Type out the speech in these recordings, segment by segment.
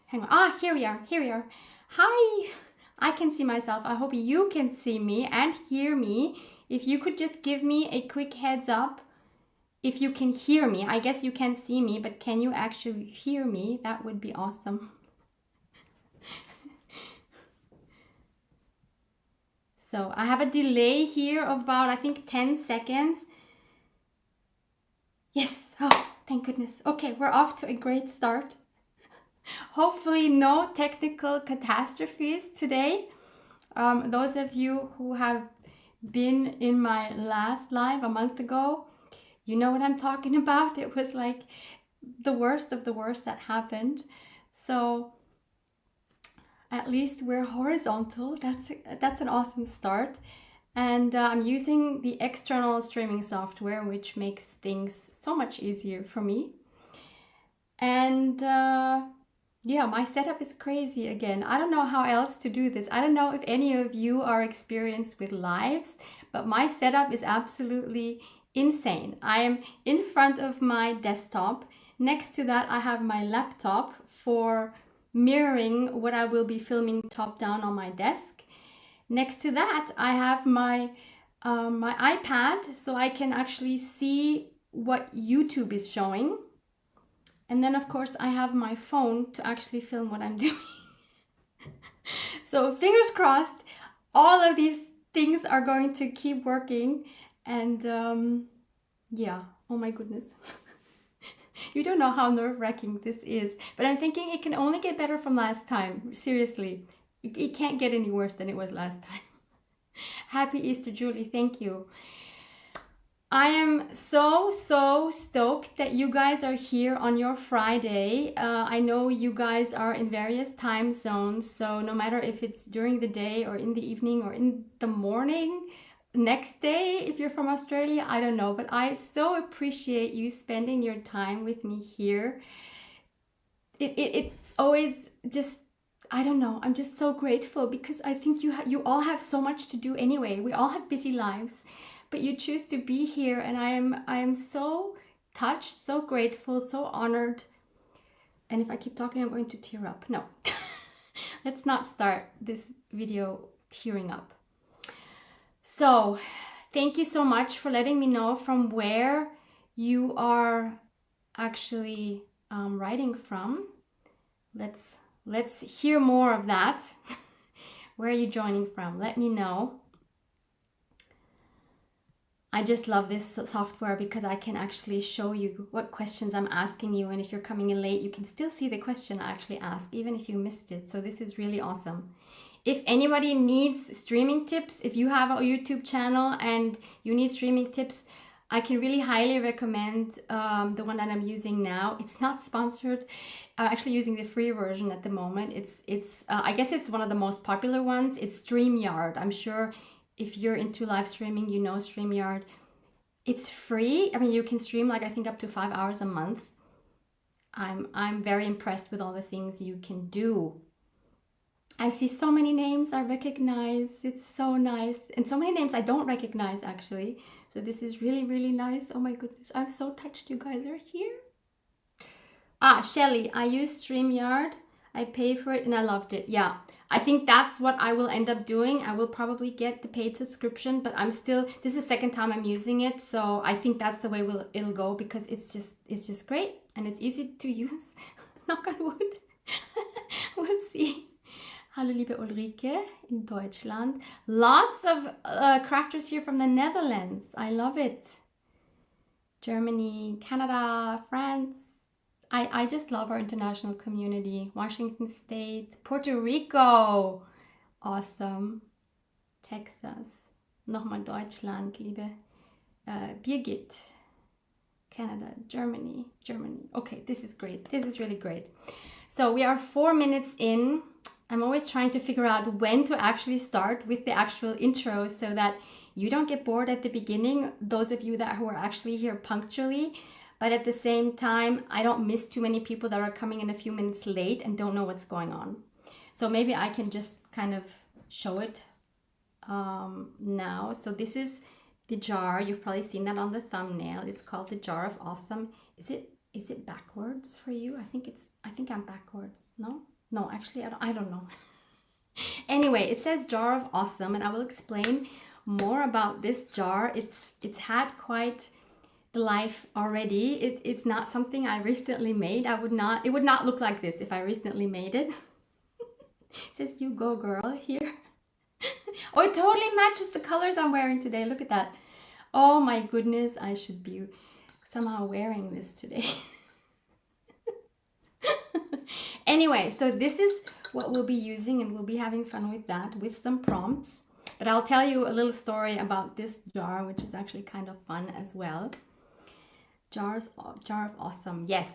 Hang on. Ah, here we are. Here we are. Hi. I can see myself. I hope you can see me and hear me. If you could just give me a quick heads up if you can hear me. I guess you can't see me, but can you actually hear me? That would be awesome. So I have a delay here of about, I think, 10 seconds. Yes. Oh, thank goodness. Okay, we're off to a great start. Hopefully no technical catastrophes today. Those of you who have been in my last live a month ago, you know what I'm talking about. It was like the worst of the worst that happened. So at least we're horizontal. That's an awesome start. And I'm using the external streaming software, which makes things so much easier for me. And yeah, my setup is crazy again. I don't know how else to do this. I don't know if any of you are experienced with lives, but my setup is absolutely insane. I am in front of my desktop. Next to that, I have my laptop for mirroring what I will be filming top down on my desk. Next to that, I have my iPad, so I can actually see what YouTube is showing. And then, of course, I have my phone to actually film what I'm doing. So fingers crossed, all of these things are going to keep working. And yeah, oh my goodness. You don't know how nerve-wracking this is. But I'm thinking it can only get better from last time. Seriously, it can't get any worse than it was last time. Happy Easter, Julie. Thank you. I am so stoked that you guys are here on your Friday. I know you guys are in various time zones, so no matter if it's during the day or in the evening or in the morning, next day, if you're from Australia, I don't know, but I so appreciate you spending your time with me here. It's always just, I don't know, I'm just so grateful because I think you all have so much to do anyway. We all have busy lives. But you choose to be here, and I am so touched, so grateful, so honored. And if I keep talking, I'm going to tear up. No, let's not start this video tearing up. So thank you so much for letting me know from where you are actually writing from. Let's hear more of that. Where are you joining from? Let me know. I just love this software because I can actually show you what questions I'm asking you, and if you're coming in late, you can still see the question I actually asked, even if you missed it. So this is really awesome. If anybody needs streaming tips, if you have a YouTube channel and you need streaming tips, I can really highly recommend the one that I'm using now. It's not sponsored. I'm actually using the free version at the moment. It's I guess it's one of the most popular ones. It's StreamYard. I'm sure if you're into live streaming, you know StreamYard. It's free. I mean, you can stream like I think up to 5 hours a month. I'm very impressed with all the things you can do. I see so many names I recognize. It's so nice. And so many names I don't recognize actually. So this is really nice. Oh my goodness. I'm so touched you guys are here. Ah, Shelly, I use StreamYard. I pay for it and I loved it. Yeah, I think that's what I will end up doing. I will probably get the paid subscription, but I'm still, this is the second time I'm using it. So I think that's the way it'll go because it's just great and it's easy to use. Knock on wood. We'll see. Hallo liebe Ulrike in Deutschland. Lots of crafters here from the Netherlands. I love it. Germany, Canada, France. I just love our international community. Washington State, Puerto Rico. Awesome. Texas. Nochmal Deutschland, liebe Birgit. Canada, Germany. Okay, this is great. This is really great. So we are 4 minutes in. I'm always trying to figure out when to actually start with the actual intro so that you don't get bored at the beginning, those of you who are actually here punctually, but at the same time, I don't miss too many people that are coming in a few minutes late and don't know what's going on. So maybe I can just kind of show it now. So this is the jar. You've probably seen that on the thumbnail. It's called the Jar of Awesome. Is it backwards for you? I think I'm backwards. No? No, actually, I don't know. Anyway, it says jar of awesome, and I will explain more about this jar. It's had quite the life already. It's not something I recently made. It would not look like this if I recently made it. It says you go girl here. Oh, it totally matches the colors I'm wearing today. Look at that. Oh my goodness, I should be somehow wearing this today. Anyway, so this is what we'll be using, and we'll be having fun with that with some prompts. But I'll tell you a little story about this jar, which is actually kind of fun as well. Jar of awesome. Yes.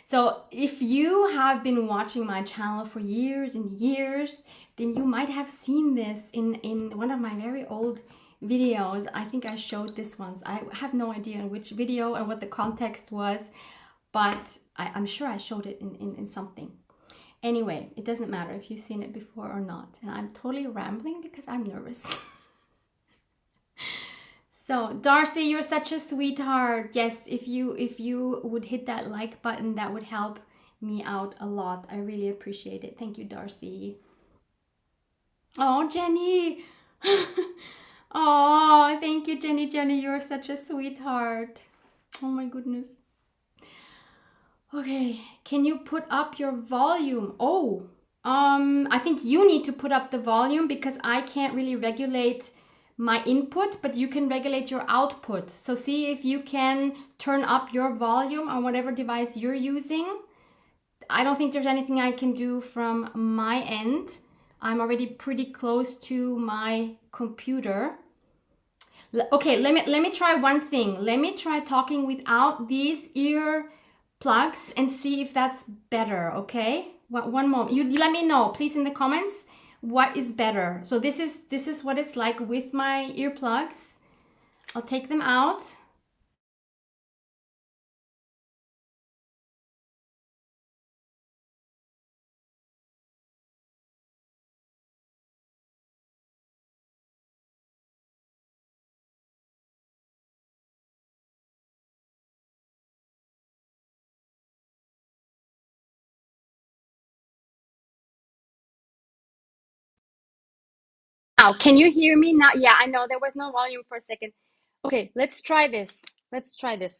So if you have been watching my channel for years and years, then you might have seen this in one of my very old videos. I think I showed this once. I have no idea in which video and what the context was, but I'm sure I showed it in something. Anyway, it doesn't matter if you've seen it before or not. And I'm totally rambling because I'm nervous. So, Darcy, you're such a sweetheart. Yes, if you would hit that like button, that would help me out a lot. I really appreciate it. Thank you, Darcy. Oh, Jenny. Oh, thank you, Jenny. Jenny, you're such a sweetheart. Oh my goodness. Okay, can you put up your volume? Oh, I think you need to put up the volume because I can't really regulate my input, but you can regulate your output. So see if you can turn up your volume on whatever device you're using. I don't think there's anything I can do from my end. I'm already pretty close to my computer. Okay, let me try one thing. Let me try talking without these ear plugs and see if that's better, okay? One moment. You let me know, please, in the comments what is better. So this is what it's like with my earplugs. I'll take them out. Now, can you hear me now? Yeah, I know there was no volume for a second. Okay, let's try this. Let's try this.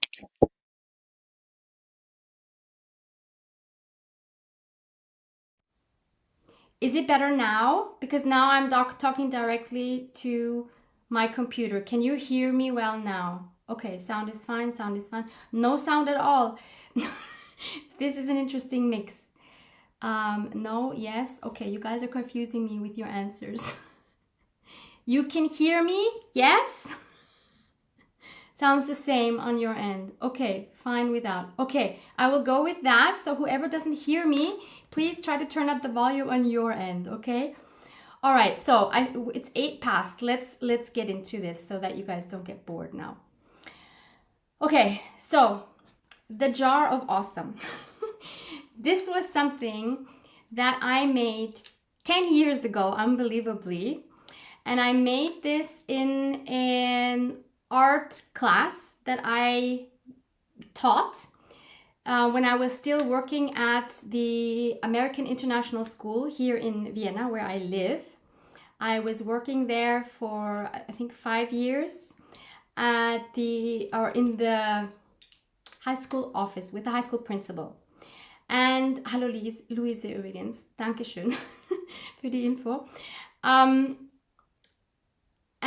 Is it better now? Because now I'm talking directly to my computer. Can you hear me well now? Okay, sound is fine, sound is fine. No sound at all. This is an interesting mix. No, yes. Okay, you guys are confusing me with your answers. You can hear me? Yes? Sounds the same on your end. Okay, fine without. Okay, I will go with that. So whoever doesn't hear me, please try to turn up the volume on your end, okay? All right, so it's 8 past. Let's get into this so that you guys don't get bored now. Okay, so the jar of awesome. This was something that I made 10 years ago, unbelievably. And I made this in an art class that I taught when I was still working at the American International School here in Vienna, where I live. I was working there for, I think, 5 years in the high school office with the high school principal. And hallo Luise übrigens, Dankeschön für die Info.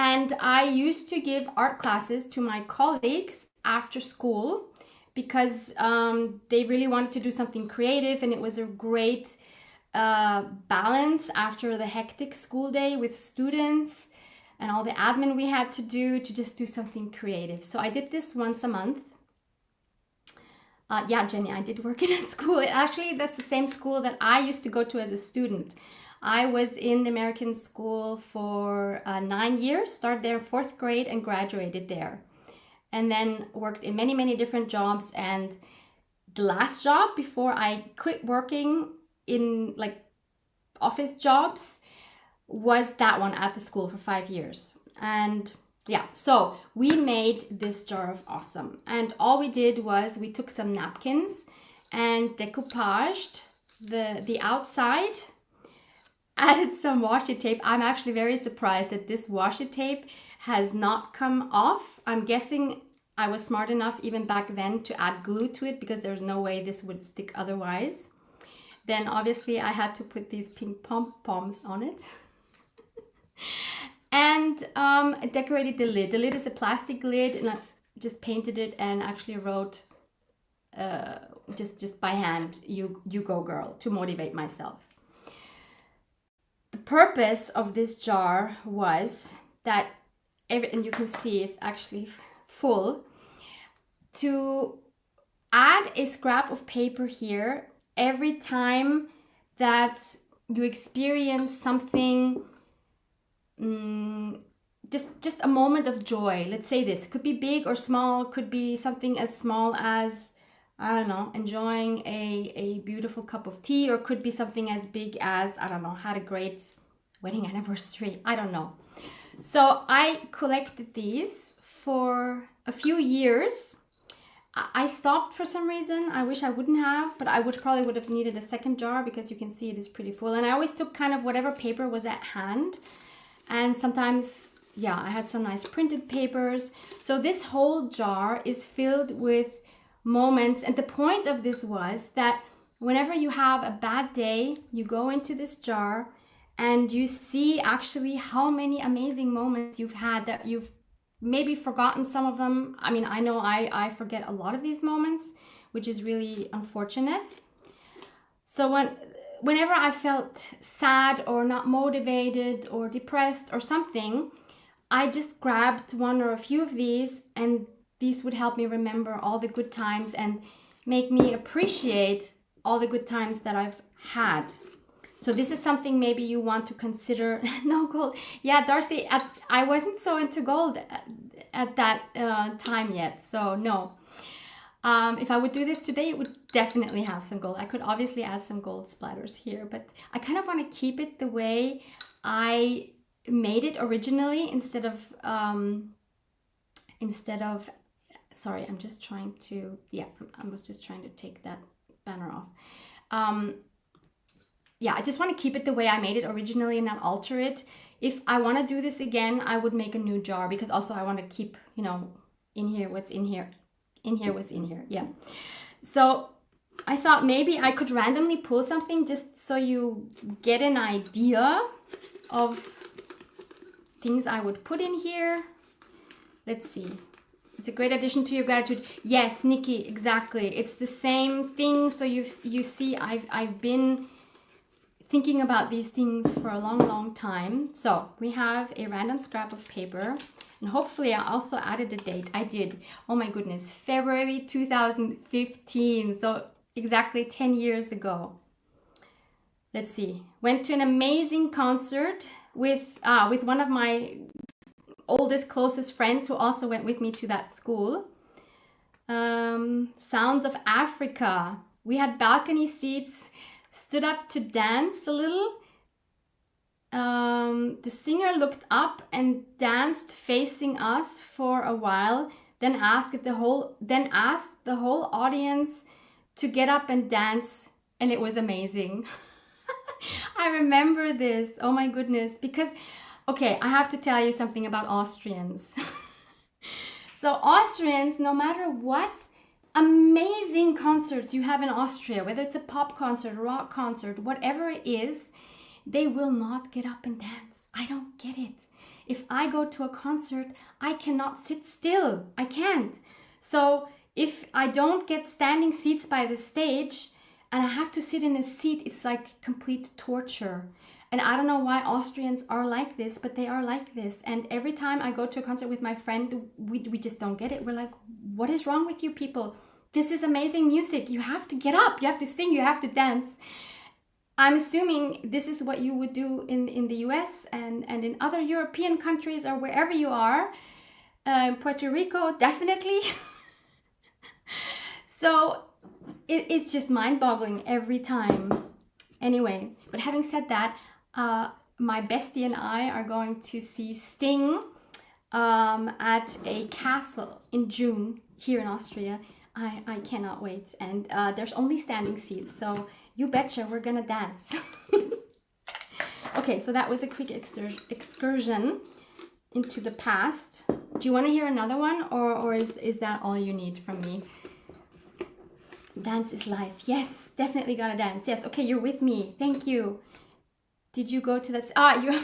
And I used to give art classes to my colleagues after school because they really wanted to do something creative, and it was a great balance after the hectic school day with students and all the admin we had to do to just do something creative. So I did this once a month. Yeah, Jenny, I did work in a school. Actually, that's the same school that I used to go to as a student. I was in the American school for 9 years, started there in 4th grade and graduated there. And then worked in many, many different jobs. And the last job before I quit working in like office jobs was that one at the school for 5 years. And yeah, so we made this jar of awesome. And all we did was we took some napkins and decoupaged the outside, added some washi tape. I'm actually very surprised that this washi tape has not come off. I'm guessing I was smart enough even back then to add glue to it, because there's no way this would stick otherwise. Then obviously I had to put these pink pom-poms on it. And decorated the lid. The lid is a plastic lid, and I just painted it and actually wrote just by hand, you go girl, to motivate myself. The purpose of this jar was that and you can see it's actually full, to add a scrap of paper here every time that you experience something, just a moment of joy. Let's say this could be big or small, could be something as small as, I don't know, enjoying a beautiful cup of tea, or could be something as big as, I don't know, had a great wedding anniversary. I don't know. So I collected these for a few years. I stopped for some reason. I wish I wouldn't have, but I probably would have needed a second jar, because you can see it is pretty full. And I always took kind of whatever paper was at hand. And sometimes, yeah, I had some nice printed papers. So this whole jar is filled with moments. And the point of this was that whenever you have a bad day, you go into this jar and you see actually how many amazing moments you've had, that you've maybe forgotten some of them. I mean, I know I forget a lot of these moments, which is really unfortunate. So whenever I felt sad or not motivated or depressed or something, I just grabbed one or a few of these, and these would help me remember all the good times and make me appreciate all the good times that I've had. So this is something maybe you want to consider. No gold. Yeah, Darcy, I wasn't so into gold at that time yet. So no. If I would do this today, it would definitely have some gold. I could obviously add some gold splatters here, but I kind of want to keep it the way I made it originally, instead of, sorry, I'm just trying to, yeah, I was just trying to take that banner off. Yeah, I just want to keep it the way I made it originally and not alter it. If I want to do this again, I would make a new jar, because also I want to keep, you know, in here what's in here. In here what's in here, yeah. So I thought maybe I could randomly pull something just so you get an idea of things I would put in here. Let's see. It's a great addition to your gratitude. Yes, Nikki, exactly. It's the same thing. So you see, I've been thinking about these things for a long time. So we have a random scrap of paper, and hopefully I also added a date. I did. Oh my goodness, February 2015. So exactly 10 years ago. Let's see. Went to an amazing concert with one of my oldest, closest friends, who also went with me to that school. Sounds of Africa. We had balcony seats. Stood up to dance a little. The singer looked up and danced facing us for a while, then asked the whole audience to get up and dance, and it was amazing. I remember this. Oh my goodness. Because, okay, I have to tell you something about Austrians. So Austrians, no matter what amazing concerts you have in Austria, whether it's a pop concert, a rock concert, whatever it is, they will not get up and dance. I don't get it. If I go to a concert, I cannot sit still. I can't. So if I don't get standing seats by the stage and I have to sit in a seat, it's like complete torture. And I don't know why Austrians are like this, but they are like this. And every time I go to a concert with my friend, we just don't get it. We're like, what is wrong with you people? This is amazing music. You have to get up. You have to sing. You have to dance. I'm assuming this is what you would do in the US and in other European countries, or wherever you are. Puerto Rico, definitely. So it's just mind-boggling every time. Anyway, but having said that, my bestie and I are going to see Sting at a castle in June here in Austria. I cannot wait. And there's only standing seats, so you betcha we're gonna dance. Okay, so that was a quick excursion into the past. Do you want to hear another one, or is that all you need from me? Dance is life. Yes, definitely gotta dance. Yes, okay, you're with me. Thank you. Did you go to that? You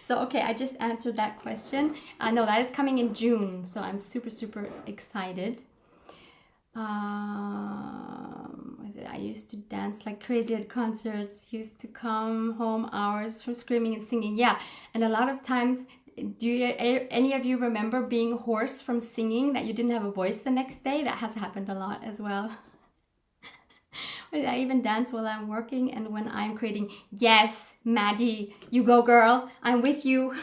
so okay, I just answered that question. No, that is coming in June, so I'm super excited. I used to dance like crazy at concerts, used to come home hours from screaming and singing. Yeah, and a lot of times, any of you remember being hoarse from singing, that you didn't have a voice the next day? That has happened a lot as well. I even dance while I'm working and when I'm creating. Yes, Maddie, you go girl, I'm with you.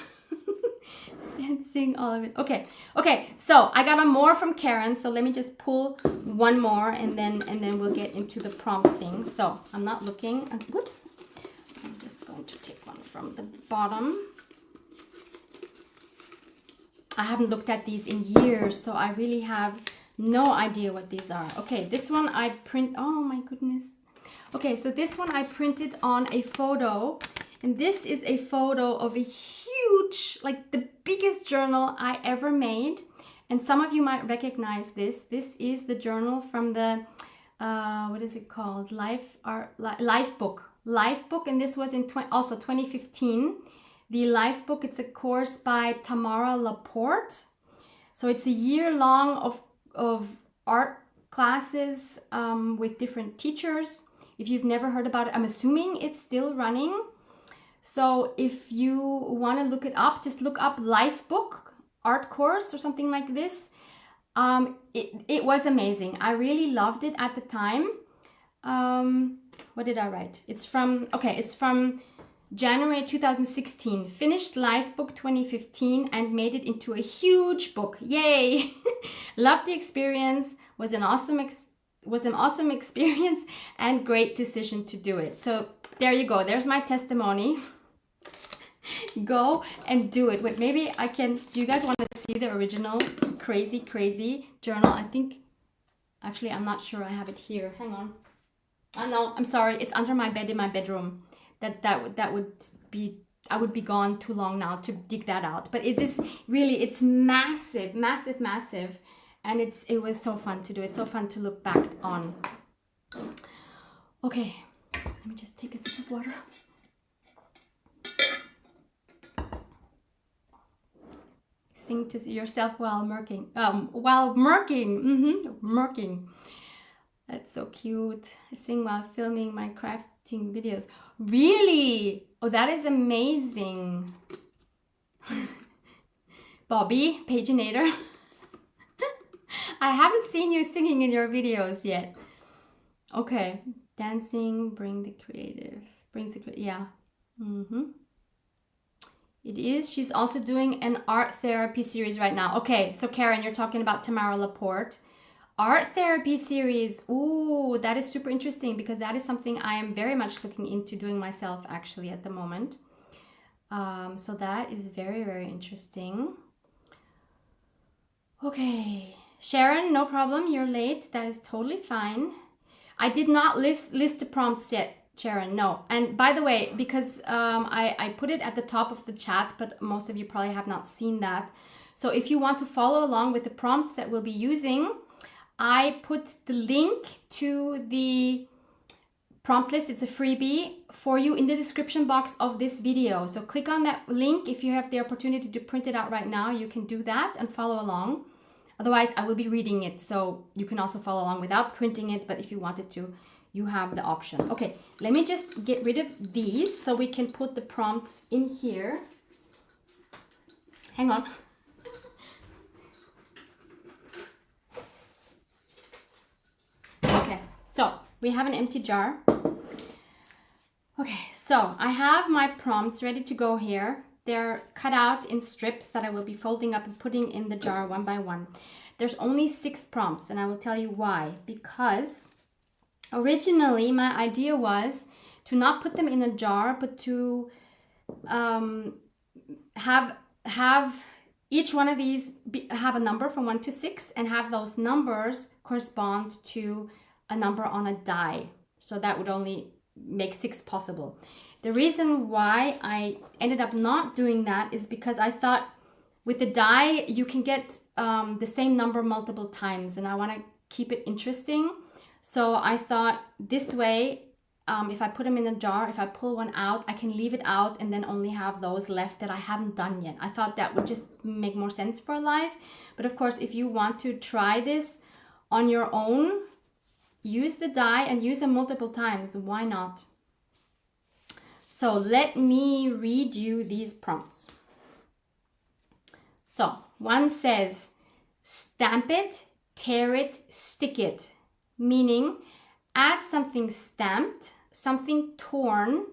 Dancing, all of it. Okay, so I got a more from Karen, so let me just pull one more and then we'll get into the prompt thing. So I'm not looking, whoops, I'm just going to take one from the bottom. I haven't looked at these in years, so I really have no idea what these are. Okay, this one I oh my goodness. Okay, so this one I printed on a photo, and this is a photo of a huge, like the biggest journal I ever made. And some of you might recognize this. This is the journal from the, what is it called? Life book, and this was in also 2015. The Life book, it's a course by Tamara Laporte. So it's a year long of art classes with different teachers. If you've never heard about it, I'm assuming it's still running. So if you want to look it up, just look up Life book art course or something like this. It was amazing. I really loved it at the time. What did I write? It's from January 2016. Finished Life book 2015 and made it into a huge book. Yay! Loved the experience. Was an awesome experience and great decision to do it. So there you go. There's my testimony. Go and do it. Wait, maybe I can. Do you guys want to see the original crazy journal? I think, actually, I'm not sure I have it here. Hang on. Oh no, I'm sorry. It's under my bed in my bedroom. That would be, I would be gone too long now to dig that out. But it is really, it's massive, and it was so fun to do. It's so fun to look back on. Okay, let me just take a sip of water. Sing to yourself while murking. Murking. That's so cute. I sing while filming my crafting videos. Really? Oh, that is amazing. Bobby, Paginator. I haven't seen you singing in your videos yet. Okay. Dancing brings the creative. Yeah. It is. She's also doing an art therapy series right now. Okay, so Karen, you're talking about Tamara Laporte. Art therapy series. Ooh, that is super interesting because that is something I am very much looking into doing myself actually at the moment. So that is very interesting. Okay, Sharon, no problem. You're late. That is totally fine. I did not list the prompts yet, Sharon. No. And by the way, because I put it at the top of the chat, but most of you probably have not seen that. So if you want to follow along with the prompts that we'll be using, I put the link to the prompt list. It's a freebie for you in the description box of this video. So click on that link. If you have the opportunity to print it out right now, you can do that and follow along. Otherwise, I will be reading it. So you can also follow along without printing it. But if you wanted to, you have the option. Okay, let me just get rid of these so we can put the prompts in here. Hang on. Okay, so we have an empty jar. Okay, so I have my prompts ready to go here. They're cut out in strips that I will be folding up and putting in the jar one by one. There's only 6 prompts, and I will tell you why. Because originally my idea was to not put them in a jar, but to have each one of these have a number from 1 to 6 and have those numbers correspond to a number on a die. So that would only make 6 possible. The reason why I ended up not doing that is because I thought with the die, you can get the same number multiple times, and I want to keep it interesting. So I thought this way, if I put them in a jar, if I pull one out, I can leave it out and then only have those left that I haven't done yet. I thought that would just make more sense for live. But of course, if you want to try this on your own, use the die and use them multiple times. Why not? So let me read you these prompts. So one says, stamp it, tear it, stick it. Meaning, add something stamped, something torn,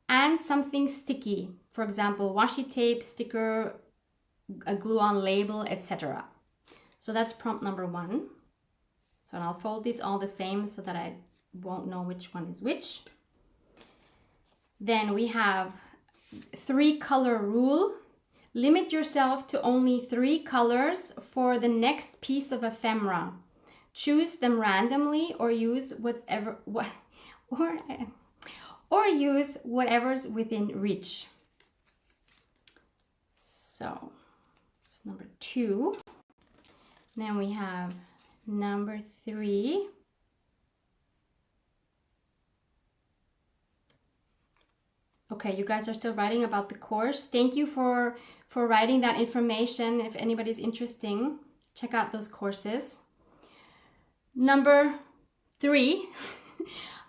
and something sticky. For example, washi tape, sticker, a glue-on label, etc. So that's prompt number 1. So I'll fold these all the same so that I won't know which one is which. Then we have 3-color rule. Limit yourself to only 3 colors for the next piece of ephemera. Choose them randomly or use use whatever's within reach. So it's number 2. Then we have number 3. Okay, you guys are still writing about the course. Thank you for writing that information. If anybody's interested, check out those courses. Number 3,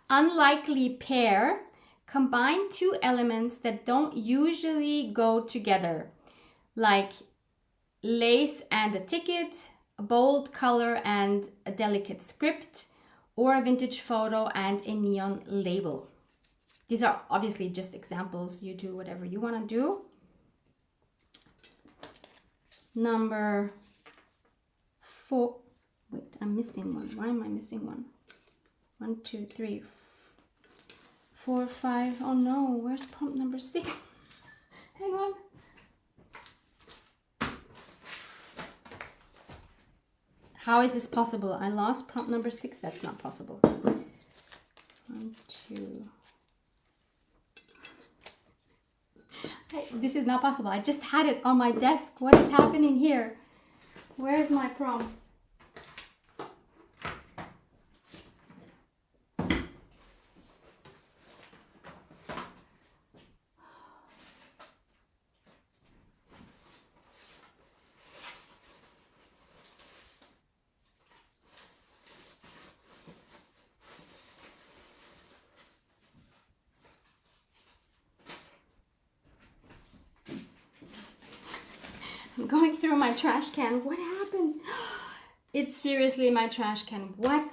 unlikely pair. Combine 2 elements that don't usually go together, like lace and a ticket, a bold color and a delicate script, or a vintage photo and a neon label. These are obviously just examples. You do whatever you want to do. Number 4. Wait, I'm missing one. Why am I missing one? 1, 2, 3, 4, 5. Oh no, where's prompt number 6? Hang on. How is this possible? I lost prompt number 6. That's not possible. 1, 2. This is not possible. I just had it on my desk. What is happening here? Where's my prompt? I'm going through my trash can. What happened? It's seriously my trash can. What?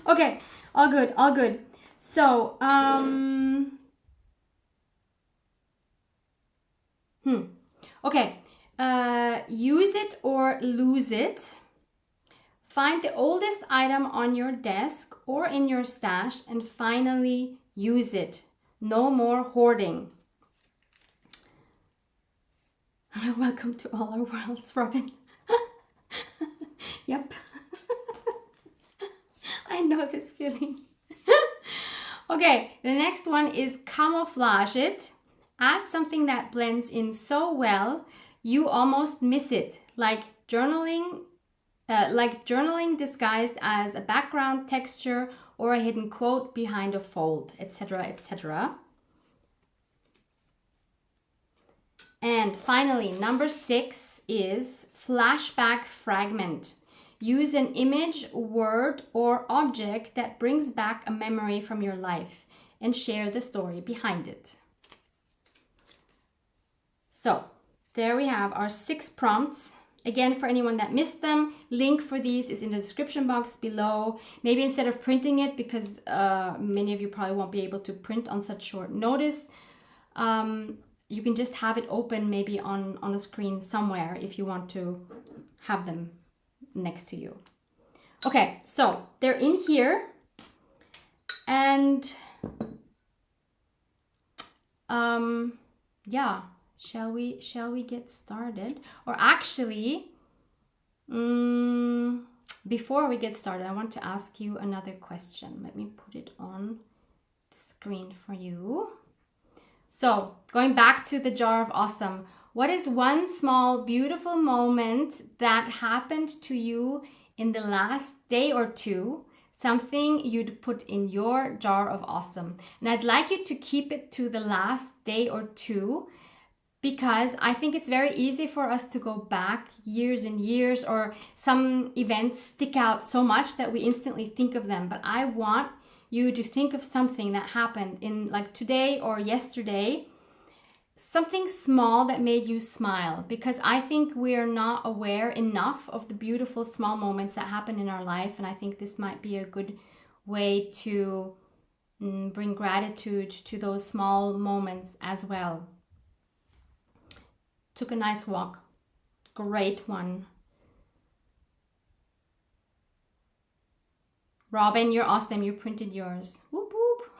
Okay, all good, all good. So, okay. Use it or lose it. Find the oldest item on your desk or in your stash and finally use it. No more hoarding. Welcome to all our worlds, Robin. Yep. I know this feeling. Okay, the next one is camouflage it. Add something that blends in so well you almost miss it, like journaling disguised as a background texture or a hidden quote behind a fold, etc., etc. And finally, number 6 is flashback fragment. Use an image, word, or object that brings back a memory from your life and share the story behind it. So there we have our 6 prompts. Again, for anyone that missed them, link for these is in the description box below. Maybe instead of printing it, because many of you probably won't be able to print on such short notice, you can just have it open maybe on a screen somewhere if you want to have them next to you. Okay, so they're in here, and yeah, shall we get started? Or actually, before we get started, I want to ask you another question. Let me put it on the screen for you. So, going back to the jar of awesome, what is one small, beautiful moment that happened to you in the last day or two? Something you'd put in your jar of awesome. And I'd like you to keep it to the last day or two, because I think it's very easy for us to go back years and years, or some events stick out so much that we instantly think of them. But I want you to think of something that happened in like today or yesterday, something small that made you smile, because I think we're not aware enough of the beautiful small moments that happen in our life. And I think this might be a good way to bring gratitude to those small moments as well. Took a nice walk. Great one. Robin, you're awesome. You printed yours. Whoop whoop.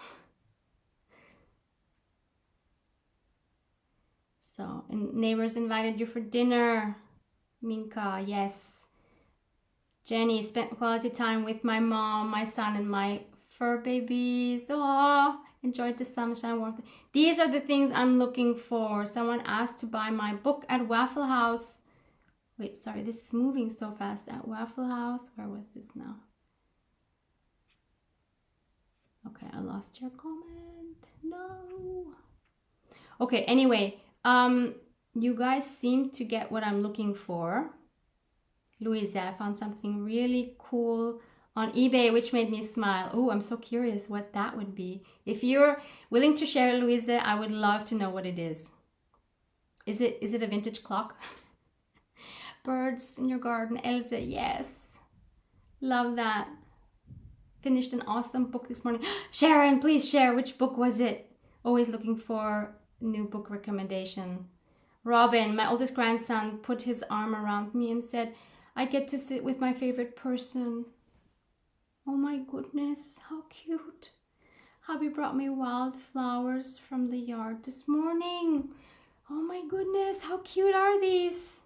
So, and neighbors invited you for dinner. Minka, yes. Jenny, spent quality time with my mom, my son, and my fur babies. Oh, enjoyed the sunshine warmth. These are the things I'm looking for. Someone asked to buy my book at Waffle House. Wait, sorry, this is moving so fast. At Waffle House. Where was this now? Okay, I lost your comment. No. Okay, anyway, you guys seem to get what I'm looking for. Louisa, I found something really cool on eBay which made me smile. Oh, I'm so curious what that would be. If you're willing to share, Louisa, I would love to know what it is. Is it a vintage clock? Birds in your garden, Elsa, yes. Love that. Finished an awesome book this morning. Sharon, please share. Which book was it? Always looking for new book recommendation. Robin, my oldest grandson, put his arm around me and said, I get to sit with my favorite person. Oh my goodness, how cute. Hubby brought me wildflowers from the yard this morning. Oh my goodness, how cute are these?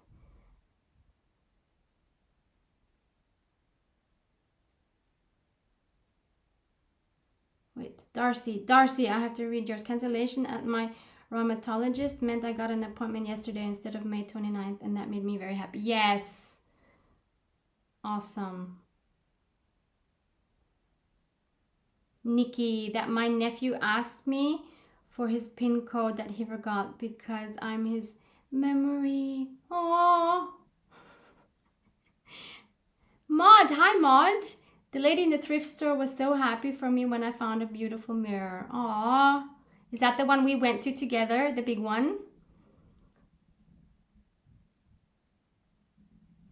Wait, Darcy, I have to read yours. Cancellation at my rheumatologist meant I got an appointment yesterday instead of May 29th, and that made me very happy. Yes. Awesome. Nikki, that my nephew asked me for his PIN code that he forgot because I'm his memory. Aww. Maud, hi Maud. The lady in the thrift store was so happy for me when I found a beautiful mirror. Aww. Is that the one we went to together, the big one?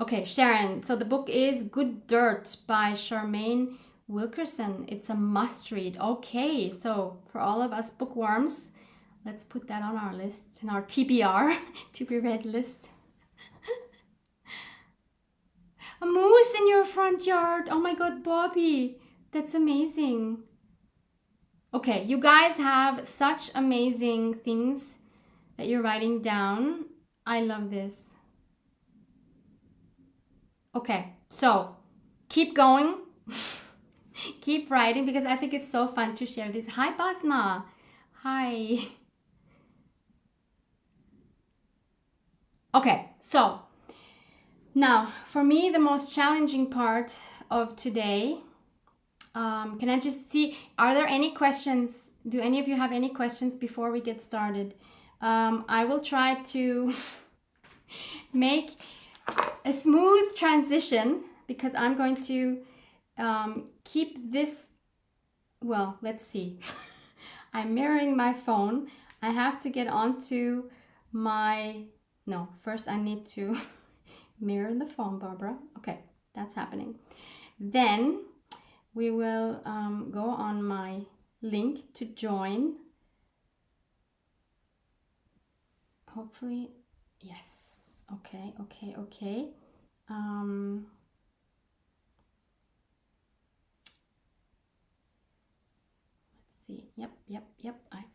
Okay, Sharon. So the book is Good Dirt by Charmaine Wilkerson. It's a must read. Okay, so for all of us bookworms, let's put that on our list, in our TBR, to be read list. A moose in your front yard. Oh my God, Bobby. That's amazing. Okay, you guys have such amazing things that you're writing down. I love this. Okay, so keep going. Keep writing because I think it's so fun to share this. Hi, Basma. Hi. Okay, so now for me, the most challenging part of today, can I just see, are there any questions? Do any of you have any questions before we get started? I will try to make a smooth transition because I'm going to keep this, well, let's see. I'm mirroring my phone. I have to get onto my, no, first I need to mirror the phone, Barbara. Okay, that's happening. Then we will go on my link to join. Hopefully, yes. Okay. Let's see. Yep.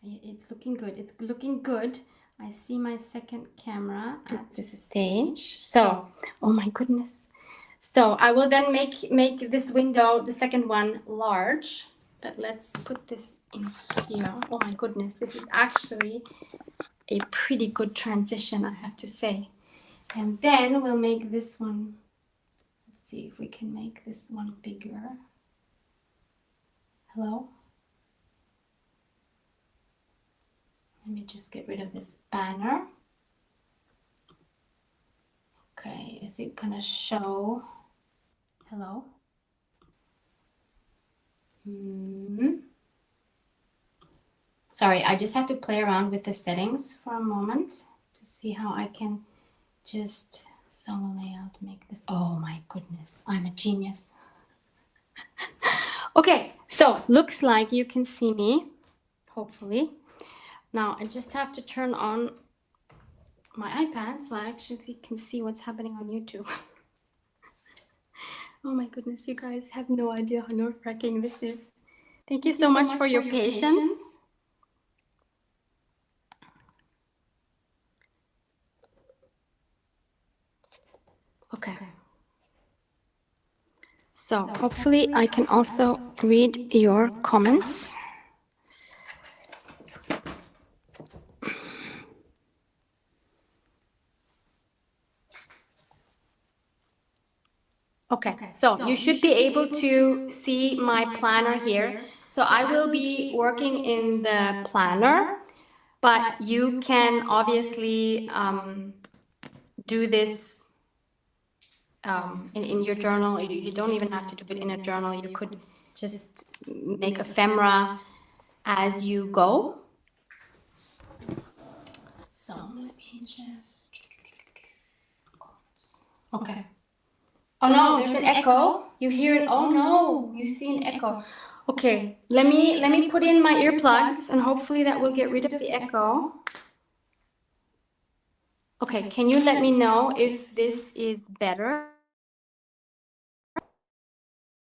It's looking good. It's looking good. I see my second camera at the the stage. So, oh my goodness. So I will then make this window, the second one, large. But let's put this in here. Oh my goodness, this is actually a pretty good transition, I have to say. And then we'll make this one. Let's see if we can make this one bigger. Hello? Let me just get rid of this banner. Okay, is it gonna show? Hello? Sorry, I just have to play around with the settings for a moment to see how I can just solo layout make this. Oh my goodness, I'm a genius. Okay, so looks like you can see me, hopefully. Now I just have to turn on my iPad so I actually can see what's happening on YouTube. Oh my goodness, you guys have no idea how nerve-wracking this is. Thank you so much for your patience. Okay. So hopefully I can also read your comments. Okay, so you should be able to see my planner here. So I will be working in the planner, but you can obviously do this in your journal. You don't even have to do it in a journal. You could just make ephemera as you go. So let me just. Okay. Oh no, there's an echo. You hear it? Oh no, you see an echo. Okay, let me put in my earplugs and hopefully that will get rid of the echo. Okay, can you let me know if this is better?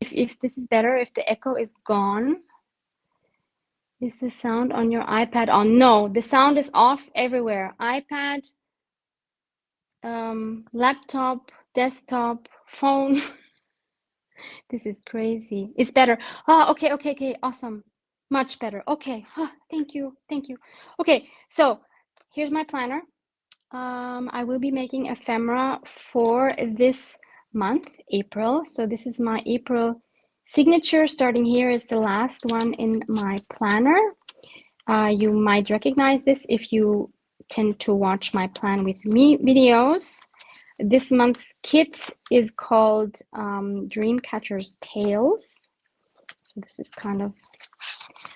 If this is better, if the echo is gone. Is the sound on your iPad on? No, the sound is off everywhere. iPad, laptop, desktop, phone. This is crazy. It's better. Oh, okay, awesome. Much better. Okay, thank you. Okay, so here's my planner. I will be making ephemera for this month, April. So this is my April signature. Starting here is the last one in my planner. You might recognize this if you tend to watch my Plan With Me videos. This month's kit is called Dreamcatcher's Tales. So this is kind of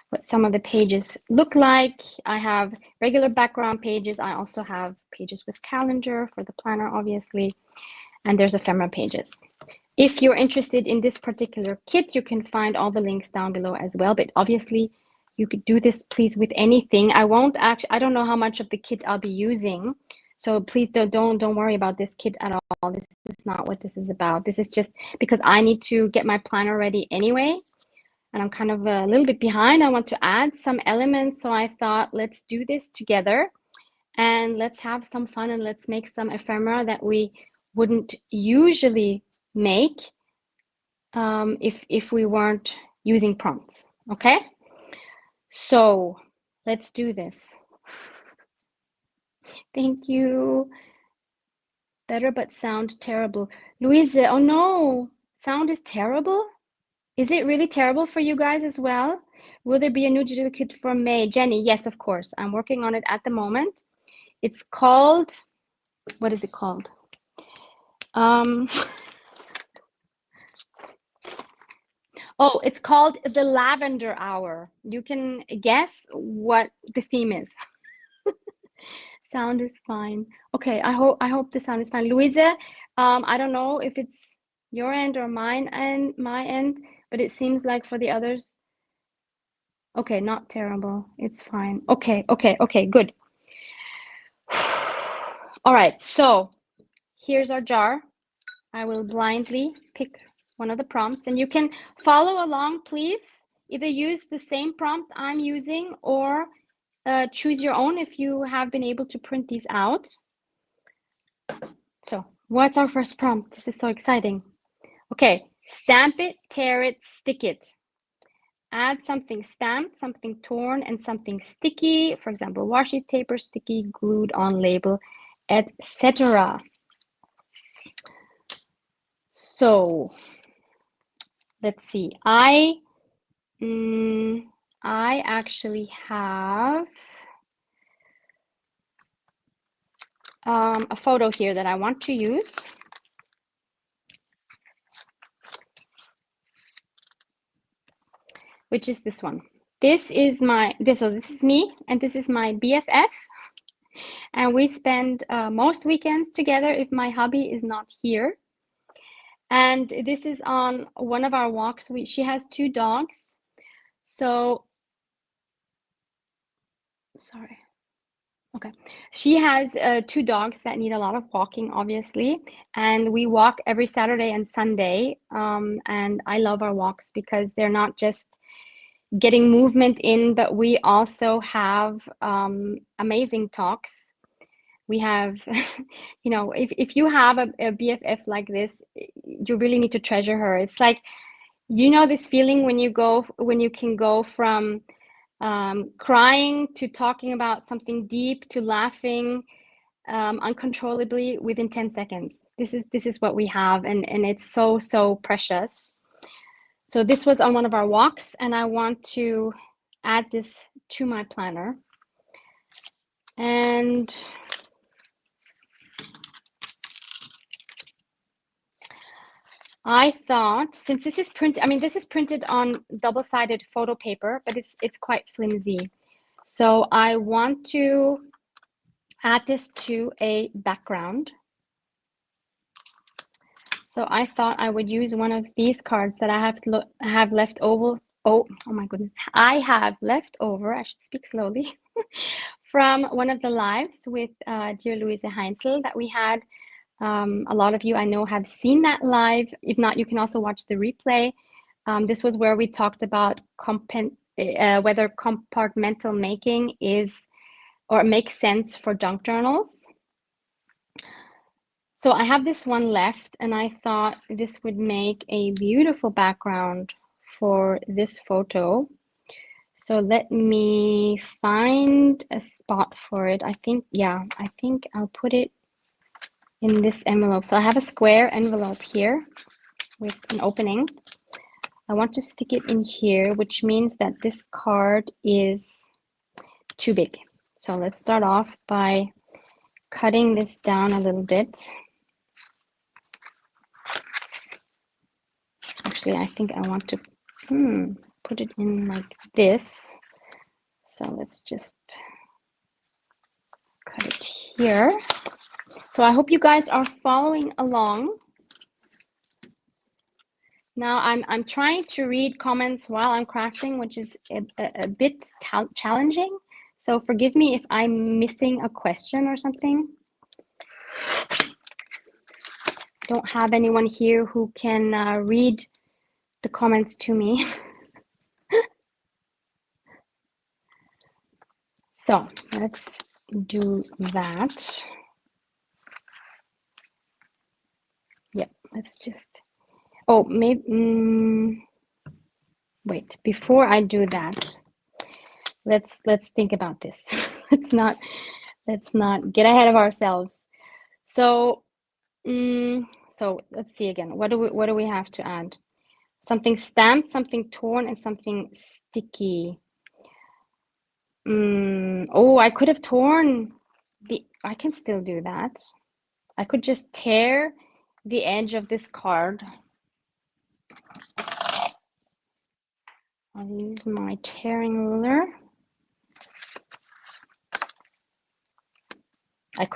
what some of the pages look like. I have regular background pages. I also have pages with calendar for the planner, obviously, and there's ephemera pages. If you're interested in this particular kit, you can find all the links down below as well, but obviously you could do this, please, with anything. I don't know how much of the kit I'll be using, so please don't worry about this kit at all. This is not what this is about. This is just because I need to get my planner ready anyway, and I'm kind of a little bit behind. I want to add some elements, so I thought let's do this together and let's have some fun and let's make some ephemera that we wouldn't usually make if we weren't using prompts. Okay, so let's do this. Thank you. Better but sound terrible. Louise, oh no, sound is terrible? Is it really terrible for you guys as well? Will there be a new digital kit for May? Jenny, yes, of course. I'm working on it at the moment. It's called, what is it called? Oh, it's called the Lavender Hour. You can guess what the theme is. Sound is fine. Okay, I hope the sound is fine. Louisa, I don't know if it's your end or mine and my end, but it seems like for the others. Okay, not terrible. It's fine. Okay, good. All right, so here's our jar. I will blindly pick one of the prompts and you can follow along, please. Either use the same prompt I'm using or choose your own if you have been able to print these out. So what's our first prompt? This is so exciting. Okay, stamp it, tear it, stick it. Add something stamped, something torn, and something sticky. For example, washi tape or sticky, glued on label, etc. So let's see. I actually have a photo here that I want to use. Which is this one. This is me, and this is my BFF. And we spend most weekends together if my hubby is not here. And this is on one of our walks. She has 2 dogs. So, sorry. Okay. She has 2 dogs that need a lot of walking, obviously. And we walk every Saturday and Sunday. And I love our walks because they're not just getting movement in, but we also have amazing talks. We have, you know, if you have a BFF like this, you really need to treasure her. It's like, you know, this feeling when you can go from crying to talking about something deep to laughing uncontrollably within 10 seconds. This is what we have, and it's so precious. So this was on one of our walks, and I want to add this to my planner. And I thought, since this is printed, I mean, this is printed on double-sided photo paper, but it's quite flimsy. So I want to add this to a background. So I thought I would use one of these cards that I have left over. Oh my goodness. I have left over, I should speak slowly, from one of the lives with dear Louise Heinzel that we had. A lot of you I know have seen that live. If not, you can also watch the replay. This was where we talked about whether compartmental making is or makes sense for junk journals. So I have this one left, and I thought this would make a beautiful background for this photo. So let me find a spot for it. I think I'll put it in this envelope. So I have a square envelope here with an opening. I want to stick it in here, which means that this card is too big. So let's start off by cutting this down a little bit. Actually, I think I want to put it in like this. So let's just cut it here. So I hope you guys are following along. Now I'm trying to read comments while I'm crafting, which is a bit challenging. So forgive me if I'm missing a question or something. I don't have anyone here who can read the comments to me. So let's do that. Yep, let's just, oh, maybe, wait, before I do that, let's think about this. let's not get ahead of ourselves. So, so let's see again. What do we have to add? Something stamped, something torn, and something sticky. Oh, I could have torn I can still do that. I could just tear the edge of this card. I'll use my tearing ruler. I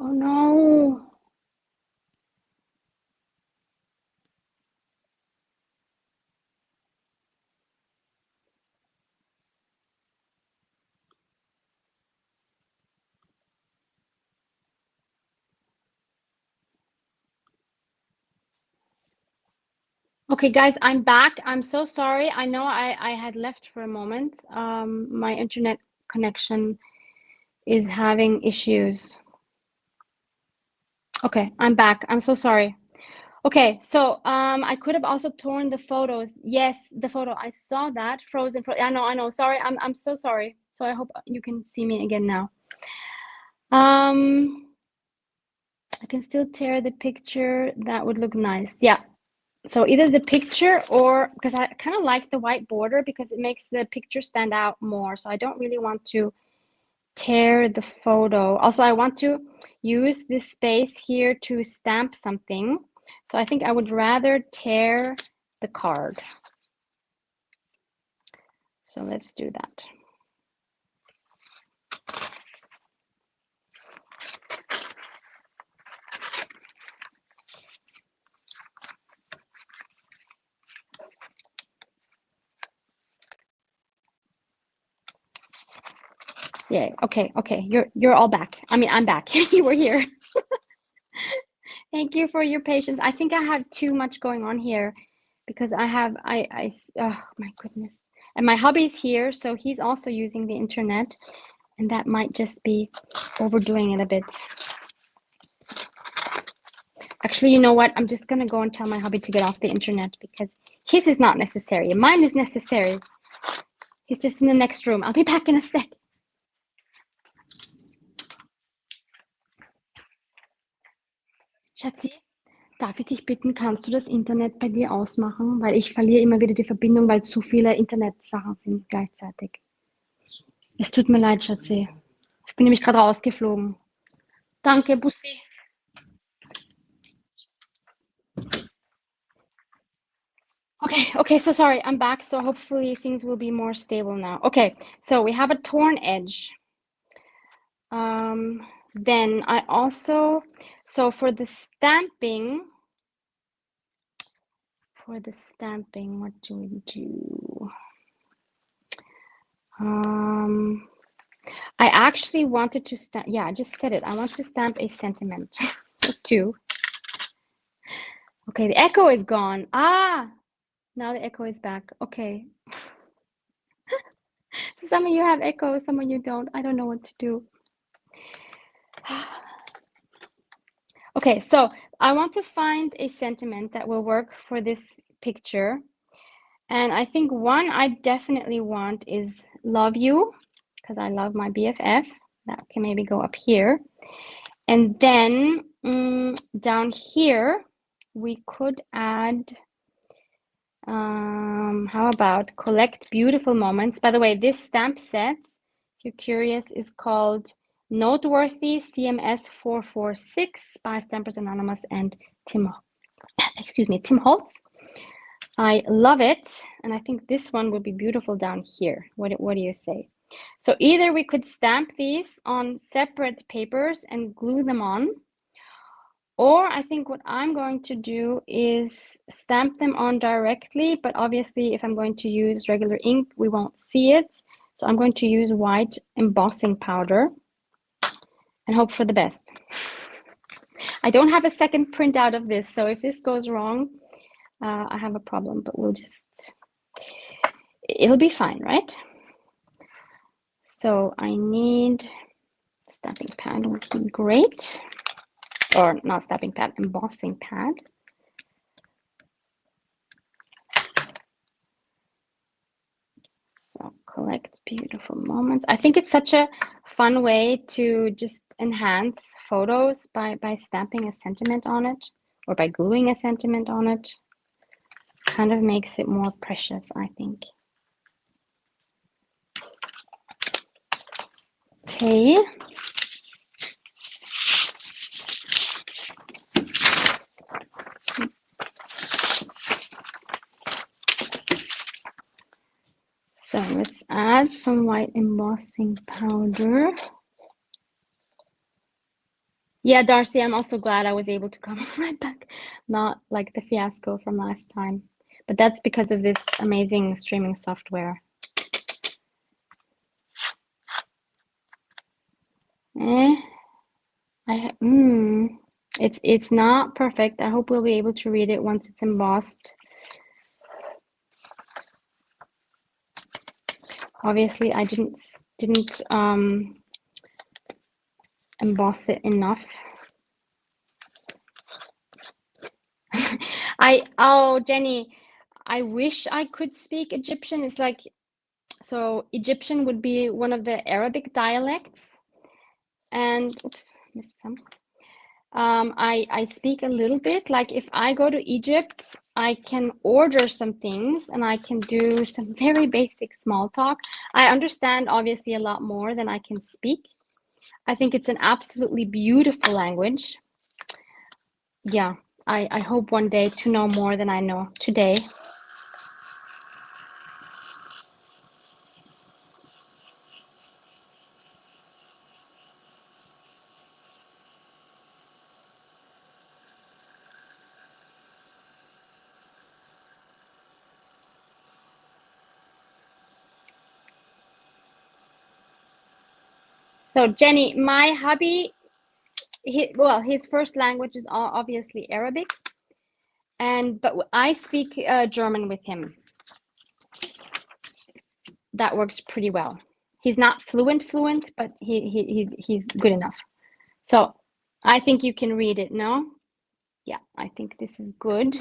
Oh no. Okay, guys, I'm back. I'm so sorry. I know I had left for a moment. My internet connection is having issues. Okay, I'm back. I'm so sorry. Okay, so I could have also torn the photos. Yes, the photo. I saw that frozen. I know. Sorry, I'm so sorry. So I hope you can see me again now. I can still tear the picture. That would look nice. Yeah. So either the picture or because I kind of like the white border because it makes the picture stand out more. So I don't really want to tear the photo. Also, I want to use this space here to stamp something. So I think I would rather tear the card. So let's do that. Yeah, okay. You're all back. I mean, I'm back. You were here. Thank you for your patience. I think I have too much going on here because oh my goodness. And my hubby's here, so he's also using the internet, and that might just be overdoing it a bit. Actually, you know what? I'm just gonna go and tell my hubby to get off the internet because his is not necessary. Mine is necessary. He's just in the next room. I'll be back in a sec. Schatzi, darf ich dich bitten, kannst du das Internet bei dir ausmachen? Weil ich verliere immer wieder die Verbindung, weil zu viele Internetsachen sind gleichzeitig. Es tut mir leid, Schatzi. Ich bin nämlich gerade rausgeflogen. Danke, Bussi. Okay, so sorry, I'm back. So hopefully things will be more stable now. Okay, so we have a torn edge. Then I also, so for the stamping, what do we do? I actually wanted to stamp, yeah, I just said it. I want to stamp a sentiment too. Okay, the echo is gone. Ah, now the echo is back. Okay. So some of you have echo, some of you don't. I don't know what to do. Okay, so I want to find a sentiment that will work for this picture. And I think one I definitely want is love you, because I love my BFF. That can maybe go up here. And then down here, we could add, how about collect beautiful moments? By the way, this stamp set, if you're curious, is called Noteworthy CMS 446 by Stampers Anonymous and Tim Holtz. I love it, and I think this one would be beautiful down here. What do you say? So either we could stamp these on separate papers and glue them on, or I think what I'm going to do is stamp them on directly, but obviously if I'm going to use regular ink, we won't see it. So I'm going to use white embossing powder and hope for the best. I don't have a second printout of this, so if this goes wrong, I have a problem, but it'll be fine, right? So I need stamping pad would be great, or not stamping pad, embossing pad. So collect beautiful moments. I think it's such a fun way to just enhance photos by stamping a sentiment on it, or by gluing a sentiment on it. Kind of makes it more precious, I think. Okay. So let's add some white embossing powder. Yeah, Darcy, I'm also glad I was able to come right back. Not like the fiasco from last time. But that's because of this amazing streaming software. Eh, it's not perfect. I hope we'll be able to read it once it's embossed. Obviously, I didn't emboss it enough. Oh, Jenny, I wish I could speak Egyptian. It's like, so Egyptian would be one of the Arabic dialects. And oops, missed some. I speak a little bit. Like if I go to Egypt, I can order some things and I can do some very basic small talk. I understand obviously a lot more than I can speak. I think it's an absolutely beautiful language. Yeah, I hope one day to know more than I know today. So Jenny, my hubby, his first language is obviously Arabic, but I speak German with him. That works pretty well. He's not fluent, but he's good enough. So I think you can read it, no? Yeah, I think this is good.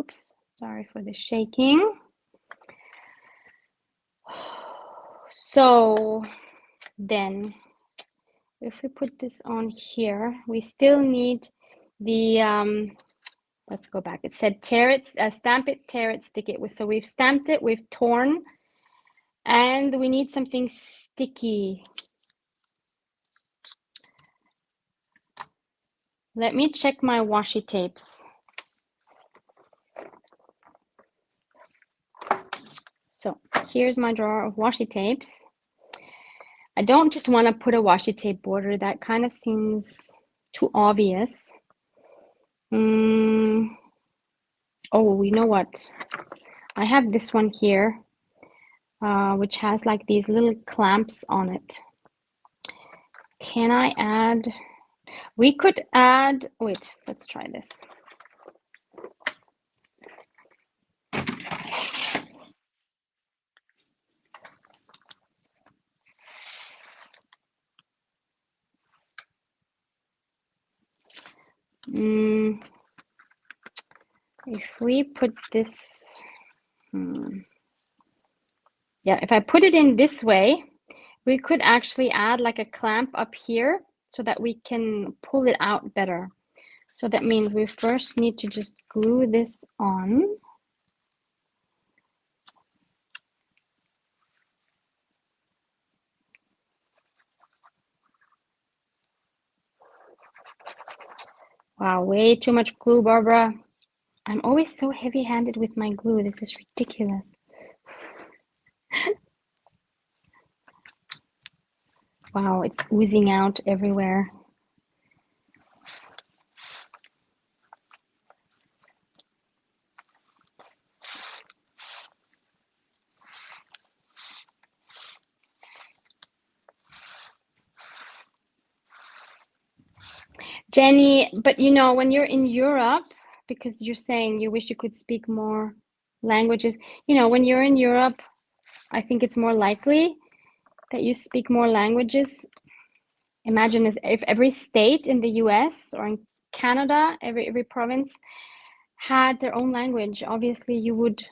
Oops, sorry for the shaking. So then if we put this on here, we still need the, let's go back. It said tear it, stamp it, tear it, stick it. So we've stamped it, we've torn, and we need something sticky. Let me check my washi tapes. So here's my drawer of washi tapes. I don't just want to put a washi tape border. That kind of seems too obvious. Oh, you know what? I have this one here, which has like these little clamps on it. Can I add? We could add, wait, let's try this. If we put this, yeah, if I put it in this way, we could actually add like a clamp up here so that we can pull it out better. So that means we first need to just glue this on. Wow, way too much glue, Barbara. I'm always so heavy-handed with my glue. This is ridiculous. Wow, it's oozing out everywhere. Jenny, but you know, when you're in Europe, because you're saying you wish you could speak more languages, you know, when you're in Europe, I think it's more likely that you speak more languages. Imagine if every state in the US or in Canada, every province had their own language. Obviously, you would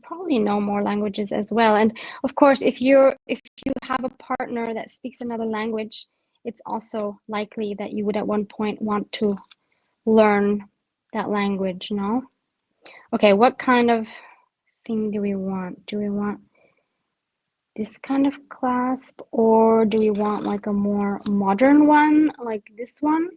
probably know more languages as well. And of course, if you have a partner that speaks another language, it's also likely that you would at one point want to learn that language, no? Okay, what kind of thing do we want? Do we want this kind of clasp, or do we want like a more modern one, like this one?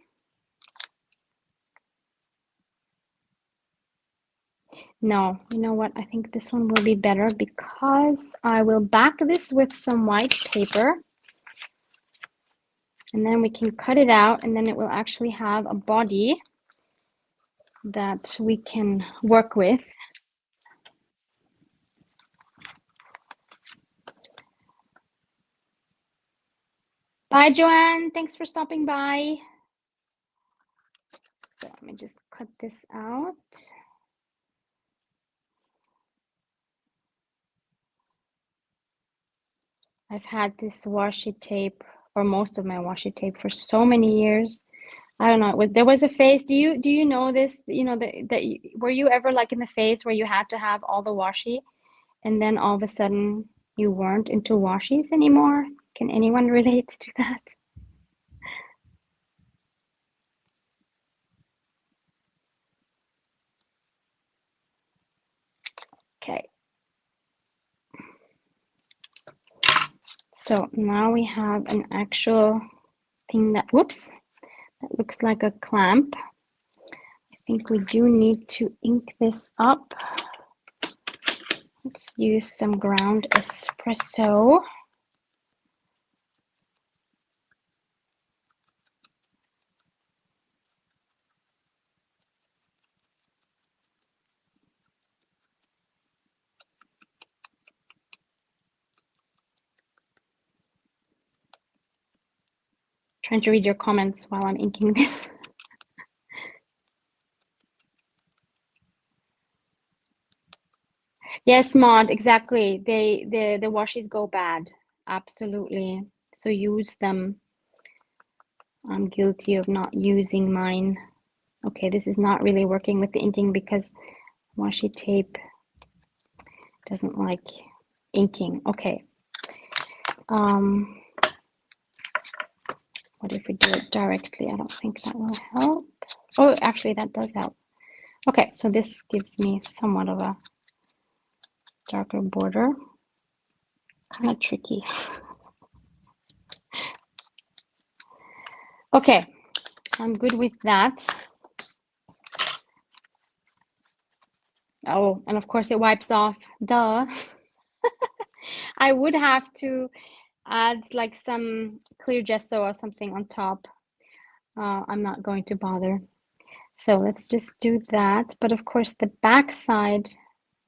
No, you know what? I think this one will be better because I will back this with some white paper. And then we can cut it out, and then it will actually have a body that we can work with. Bye, Joanne. Thanks for stopping by. So let me just cut this out. I've had this washi tape, or most of my washi tape, for so many years. I don't know. There was a phase. Do you know this? You know were you ever like in the phase where you had to have all the washi, and then all of a sudden you weren't into washis anymore? Can anyone relate to that? Okay. So now we have an actual thing that, whoops, that looks like a clamp. I think we do need to ink this up. Let's use some ground espresso. Trying to read your comments while I'm inking this. Yes, Maud, exactly. The washies go bad. Absolutely. So use them. I'm guilty of not using mine. Okay, this is not really working with the inking because washi tape doesn't like inking. Okay. What if we do it directly? I don't think that will help. Oh, actually, that does help. Okay, so this gives me somewhat of a darker border. Kind of tricky. Okay, I'm good with that. Oh, and of course it wipes off. Duh. I would have to add like some clear gesso or something on top. I'm not going to bother. So let's just do that. But of course the back side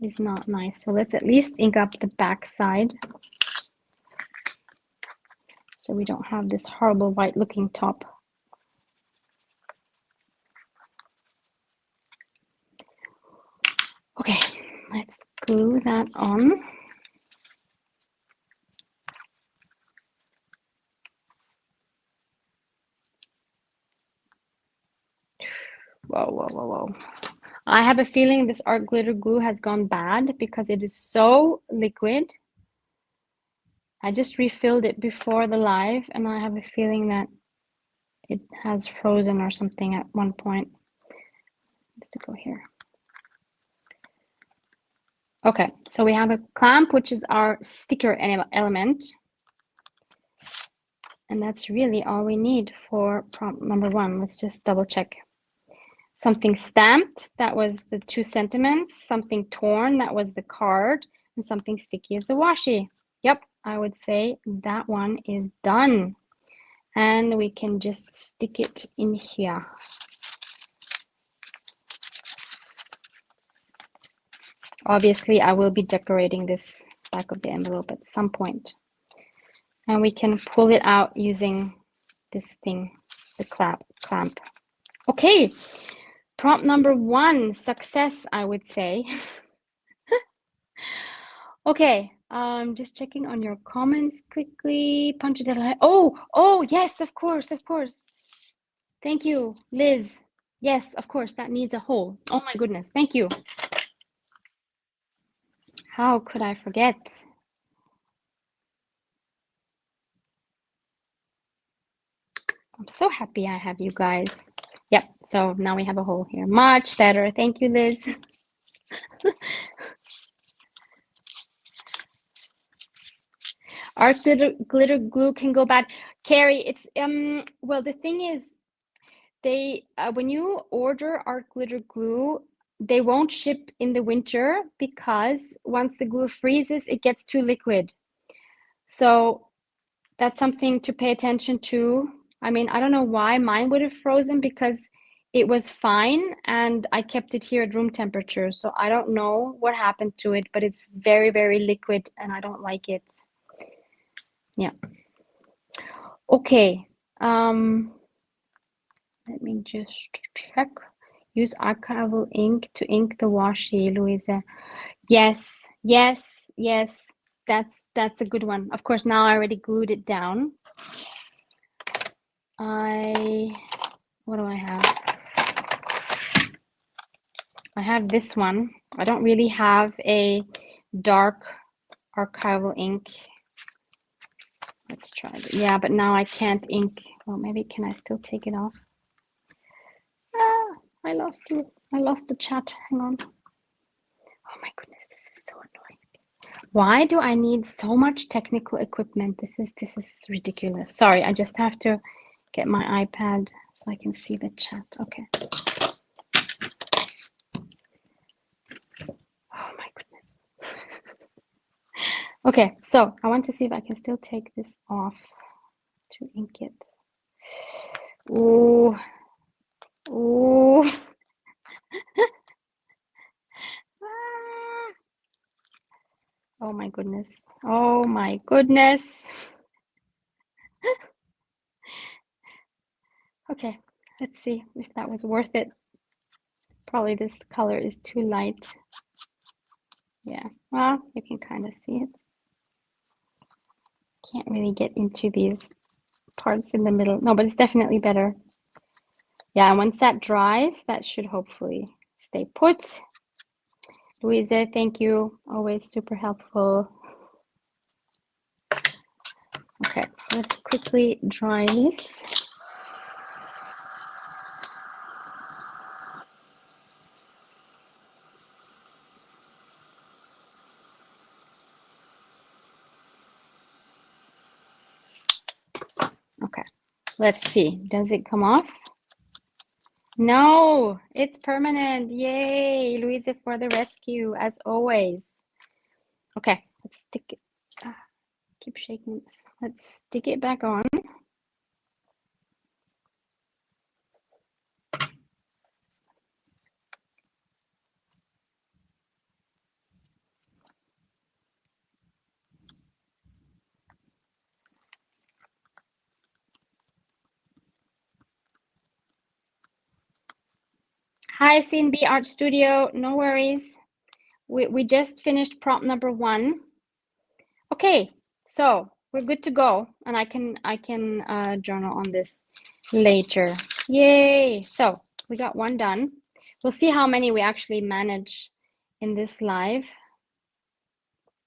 is not nice. So let's at least ink up the back side, so we don't have this horrible white looking top. Okay, let's glue that on. Whoa, whoa, whoa, whoa. I have a feeling this art glitter glue has gone bad because it is so liquid. I just refilled it before the live, and I have a feeling that it has frozen or something at one point. Let's go here. Okay, so we have a clamp, which is our sticker element. And that's really all we need for prompt number 1. Let's just double check. Something stamped, that was the 2 sentiments. Something torn, that was the card. And something sticky is the washi. Yep, I would say that one is done. And we can just stick it in here. Obviously, I will be decorating this back of the envelope at some point. And we can pull it out using this thing, the clamp. Okay, prompt number 1, success, I would say. Okay, just checking on your comments quickly. Pancho de la... Oh, yes, of course. Thank you, Liz. Yes, of course, that needs a hole. Oh my goodness, thank you. How could I forget? I'm so happy I have you guys. Yep, so now we have a hole here. Much better. Thank you, Liz. Art glitter glue can go bad. Carrie, it's well, the thing is, they when you order art glitter glue, they won't ship in the winter because once the glue freezes, it gets too liquid. So that's something to pay attention to. I mean, I don't know why mine would have frozen because it was fine and I kept it here at room temperature. So I don't know what happened to it, but it's very, very liquid and I don't like it. Yeah. Okay. Let me just check. Use archival ink to ink the washi, Louisa. Yes, yes, yes. That's a good one. Of course, now I already glued it down. What do I have? I have this one. I don't really have a dark archival ink. Let's try it. Yeah, but now I can't ink. Well, maybe can I still take it off? Ah, I lost you. I lost the chat. Hang on. Oh my goodness, this is so annoying. Why do I need so much technical equipment? This is ridiculous. Sorry, I just have to get my iPad so I can see the chat. Okay. Oh my goodness. Okay, so I want to see if I can still take this off to ink it. Ooh. Ooh. Oh my goodness. Oh my goodness. Okay, let's see if that was worth it. Probably this color is too light. Yeah, well, you can kind of see it. Can't really get into these parts in the middle. No, but it's definitely better. Yeah, and once that dries, that should hopefully stay put. Louisa, thank you. Always super helpful. Okay, let's quickly dry this. Okay, let's see. Does it come off? No, it's permanent. Yay, Louisa for the rescue, as always. Okay, let's stick it. Keep shaking this. Let's stick it back on. Hi, CNB Art Studio. No worries. We just finished prompt number 1. Okay, so we're good to go, and I can journal on this later. Yay! So we got one done. We'll see how many we actually manage in this live.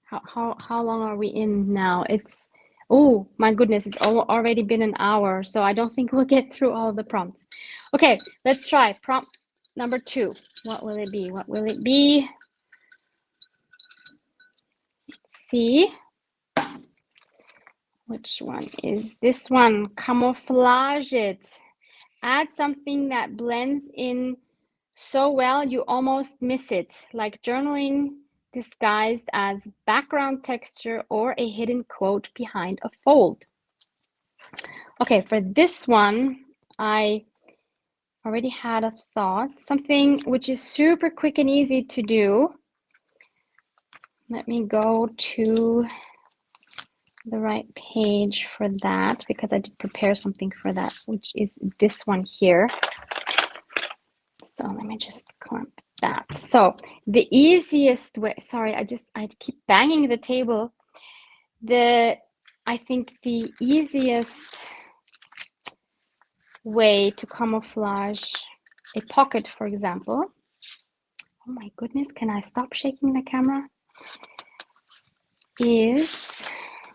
How long are we in now? It's, oh my goodness, it's already been an hour, so I don't think we'll get through all of the prompts. Okay, let's try prompt number 2. What will it be? What will it be? See, which one is this one? Camouflage it. Add something that blends in so well you almost miss it, like journaling disguised as background texture or a hidden quote behind a fold. Okay, for this one, I already had a thought, something which is super quick and easy to do. Let me go to the right page for that because I did prepare something for that, which is this one here. So let me just clamp that. So the easiest way, sorry, I keep banging the table. I think the easiest way to camouflage a pocket, for example. Oh my goodness, can I stop shaking the camera? Is,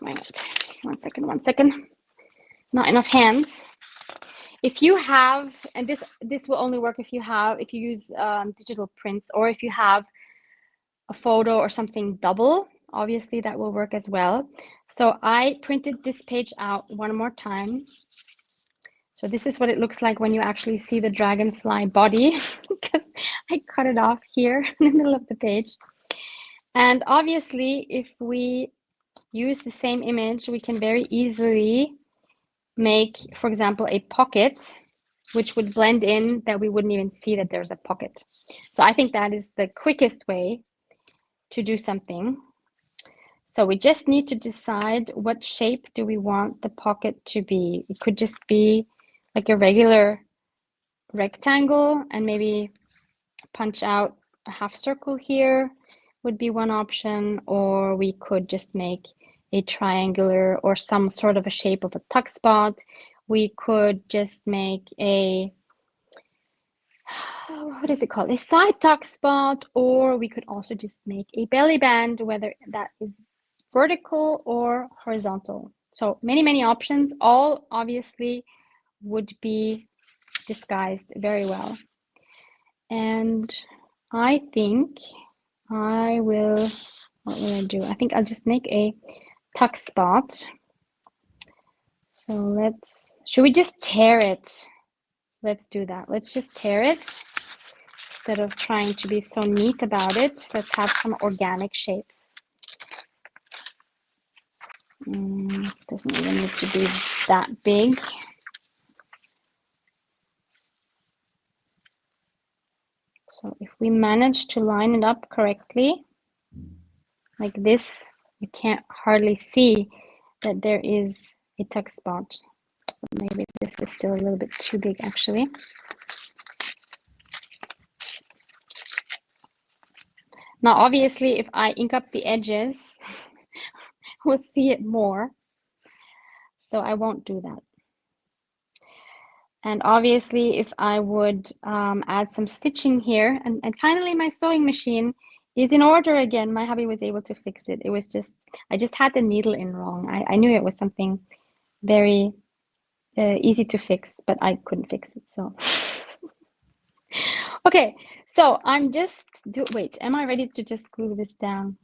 wait, 1 second. Not enough hands. If you have, and this will only work if you use digital prints, or if you have a photo or something double, obviously that will work as well. So I printed this page out one more time. So this is what it looks like when you actually see the dragonfly body, because I cut it off here in the middle of the page. And obviously, if we use the same image, we can very easily make, for example, a pocket, which would blend in that we wouldn't even see that there's a pocket. So I think that is the quickest way to do something. So we just need to decide what shape do we want the pocket to be. It could just be like a regular rectangle and maybe punch out a half circle here would be one option, or we could just make a triangular or some sort of a shape of a tuck spot. We could just make a, what is it called? A side tuck spot, or we could also just make a belly band, whether that is vertical or horizontal. So many options, all obviously would be disguised very well. And I think I will, what will I do? I think I'll just make a tuck spot. So let's, should we just tear it? Let's do that. Let's just tear it instead of trying to be so neat about it. Let's have some organic shapes. Doesn't even need to be that big. So if we manage to line it up correctly, like this, you can't hardly see that there is a tuck spot. Maybe this is still a little bit too big, actually. Now, obviously, if I ink up the edges, we'll see it more. So I won't do that. And obviously, if I would add some stitching here, and finally my sewing machine is in order again. My hubby was able to fix it. It was just, I just had the needle in wrong. I knew it was something very easy to fix, but I couldn't fix it, so. Okay, so I'm just, wait, am I ready to just glue this down?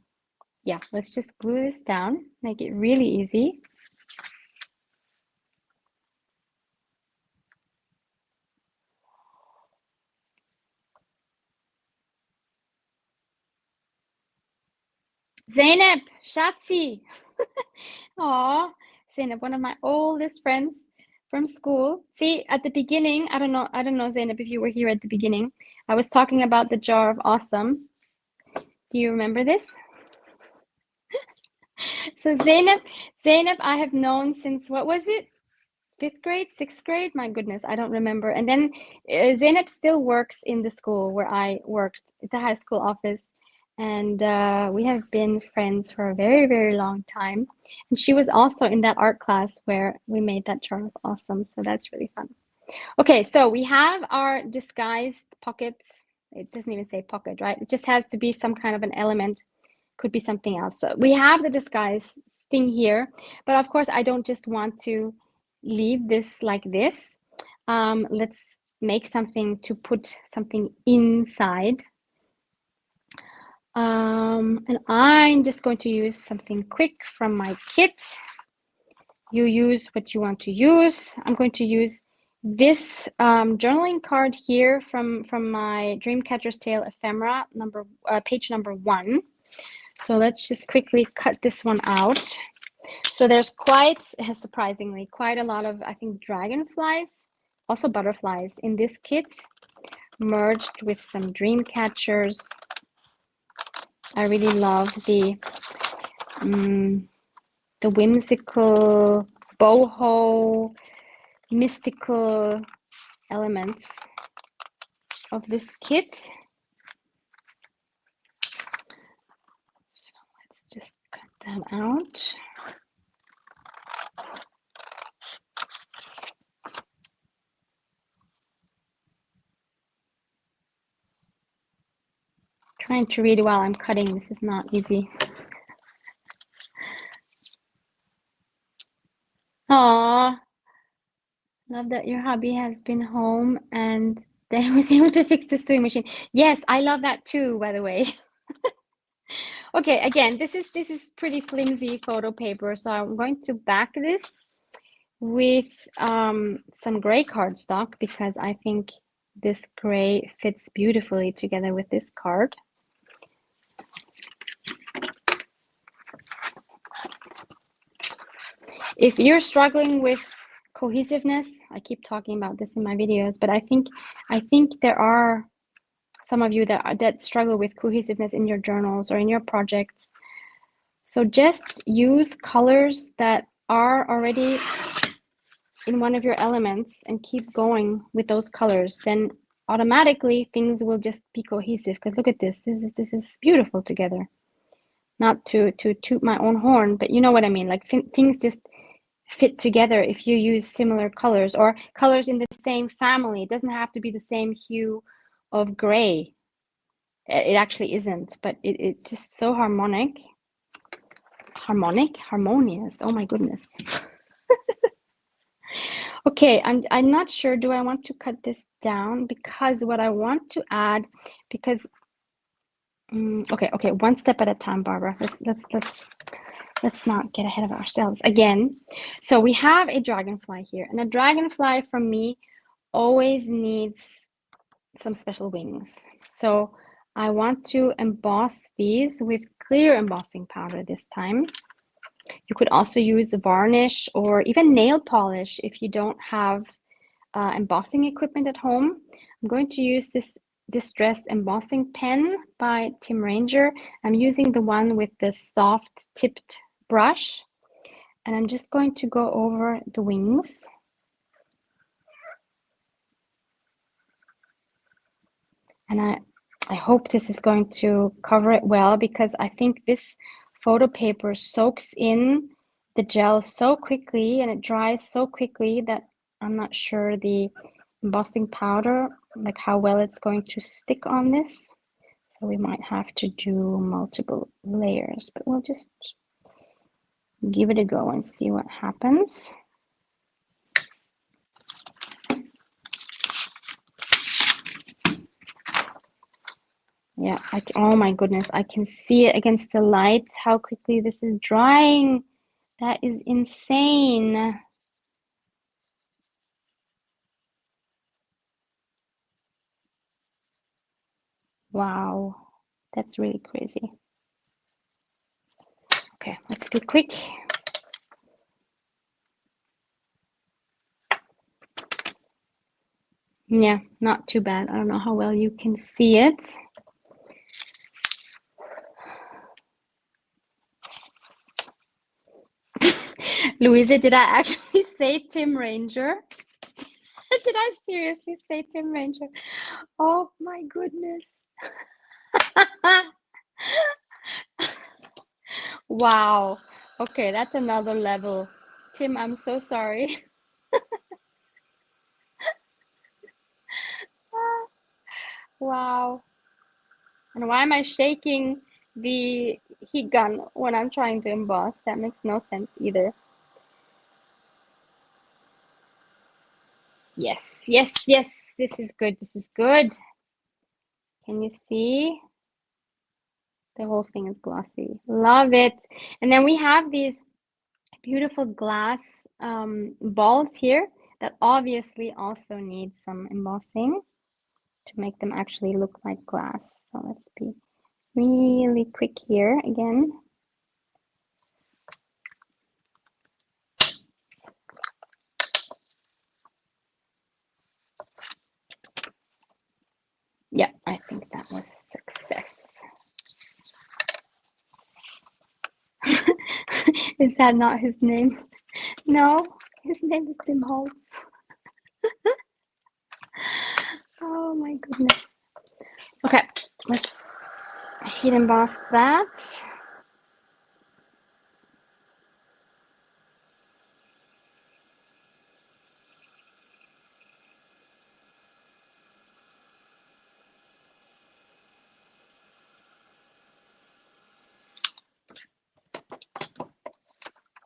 Yeah, let's just glue this down, make it really easy. Zeynep, Shatsi. Aw, Zeynep, one of my oldest friends from school. See, at the beginning, I don't know, Zeynep, if you were here at the beginning. I was talking about the jar of awesome. Do you remember this? So Zeynep, I have known since, what was it? 5th grade, 6th grade? My goodness, I don't remember. And then Zeynep still works in the school where I worked, at the high school office. And we have been friends for a very long time. And she was also in that art class where we made that jar of awesome. So that's really fun. Okay, so we have our disguised pockets. It doesn't even say pocket, right? It just has to be some kind of an element. Could be something else. So we have the disguise thing here. But of course, I don't just want to leave this like this. Let's make something to put something inside. And I'm just going to use something quick from my kit. You use what you want to use. I'm going to use this journaling card here from my Dreamcatcher's Tale Ephemera, page number 1. So let's just quickly cut this one out. So there's quite, surprisingly, quite a lot of, I think, dragonflies, also butterflies in this kit, merged with some dream catchers. I really love the whimsical, boho, mystical elements of this kit. So let's just cut that out. Trying to read while I'm cutting. This is not easy. Aww. Love that your hubby has been home and they was able to fix the sewing machine. Yes, I love that too, by the way. Okay, again, this is pretty flimsy photo paper, so I'm going to back this with some gray cardstock because I think this gray fits beautifully together with this card. If you're struggling with cohesiveness. I keep talking about this in my videos, but I think there are some of you that struggle with cohesiveness in your journals or in your projects. So just use colors that are already in one of your elements and keep going with those colors. Then automatically things will just be cohesive. Because look at this. This is beautiful together. Not to toot my own horn, but you know what I mean. Like things just fit together if you use similar colors or colors in the same family. It doesn't have to be the same hue of gray. It actually isn't, but it's just so harmonious. Oh my goodness. Okay, I'm not sure. Do I want to cut this down? Because what I want to add, because okay, one step at a time, Barbara. Let's not get ahead of ourselves again. So we have a dragonfly here, and a dragonfly from me always needs some special wings. So I want to emboss these with clear embossing powder this time. You could also use varnish or even nail polish if you don't have embossing equipment at home. I'm going to use this Distress Embossing Pen by Tim Ranger. I'm using the one with the soft tipped brush, and I'm just going to go over the wings. And I hope this is going to cover it well, because I think this photo paper soaks in the gel so quickly and it dries so quickly that I'm not sure the embossing powder, like how well it's going to stick on this. So we might have to do multiple layers, but we'll just give it a go and see what happens. Yeah, oh my goodness, I can see it against the light, how quickly this is drying. That is insane. Wow, that's really crazy. Okay, let's be quick. Yeah, not too bad. I don't know how well you can see it. Louisa, did I actually say Tim Ranger? Did I seriously say Tim Ranger? Oh my goodness. Wow. Okay, that's another level. Tim, I'm so sorry. Wow. And why am I shaking the heat gun when I'm trying to emboss? That makes no sense either. Yes, yes, yes. This is good. This is good. Can you see? The whole thing is glossy. Love it. And then we have these beautiful glass balls here that obviously also need some embossing to make them actually look like glass. So let's be really quick here again. Yeah, I think that was success. Is that not his name? No, his name is Tim Holtz. Oh my goodness. Okay, let's heat emboss that.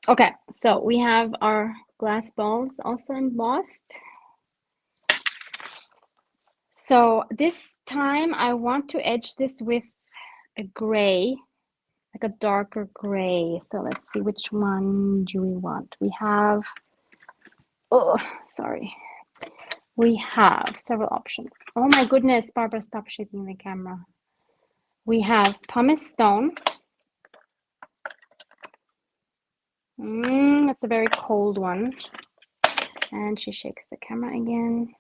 Okay, so we have our glass balls also embossed. So this time I want to edge this with a gray, like a darker gray. So let's see, which one do we want? We have, oh, sorry. We have several options. Oh my goodness, Barbara, stop shaking the camera. We have pumice stone. That's a very cold one. And she shakes the camera again.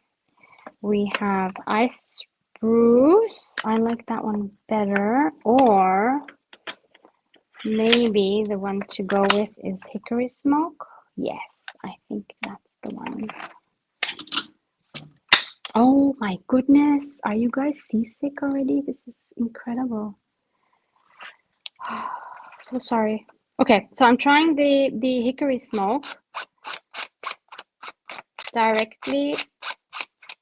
We have iced spruce. I like that one better. Or maybe the one to go with is hickory smoke. Yes, I think that's the one. Oh my goodness. Are you guys seasick already? This is incredible. So sorry. Okay, so I'm trying the hickory smoke directly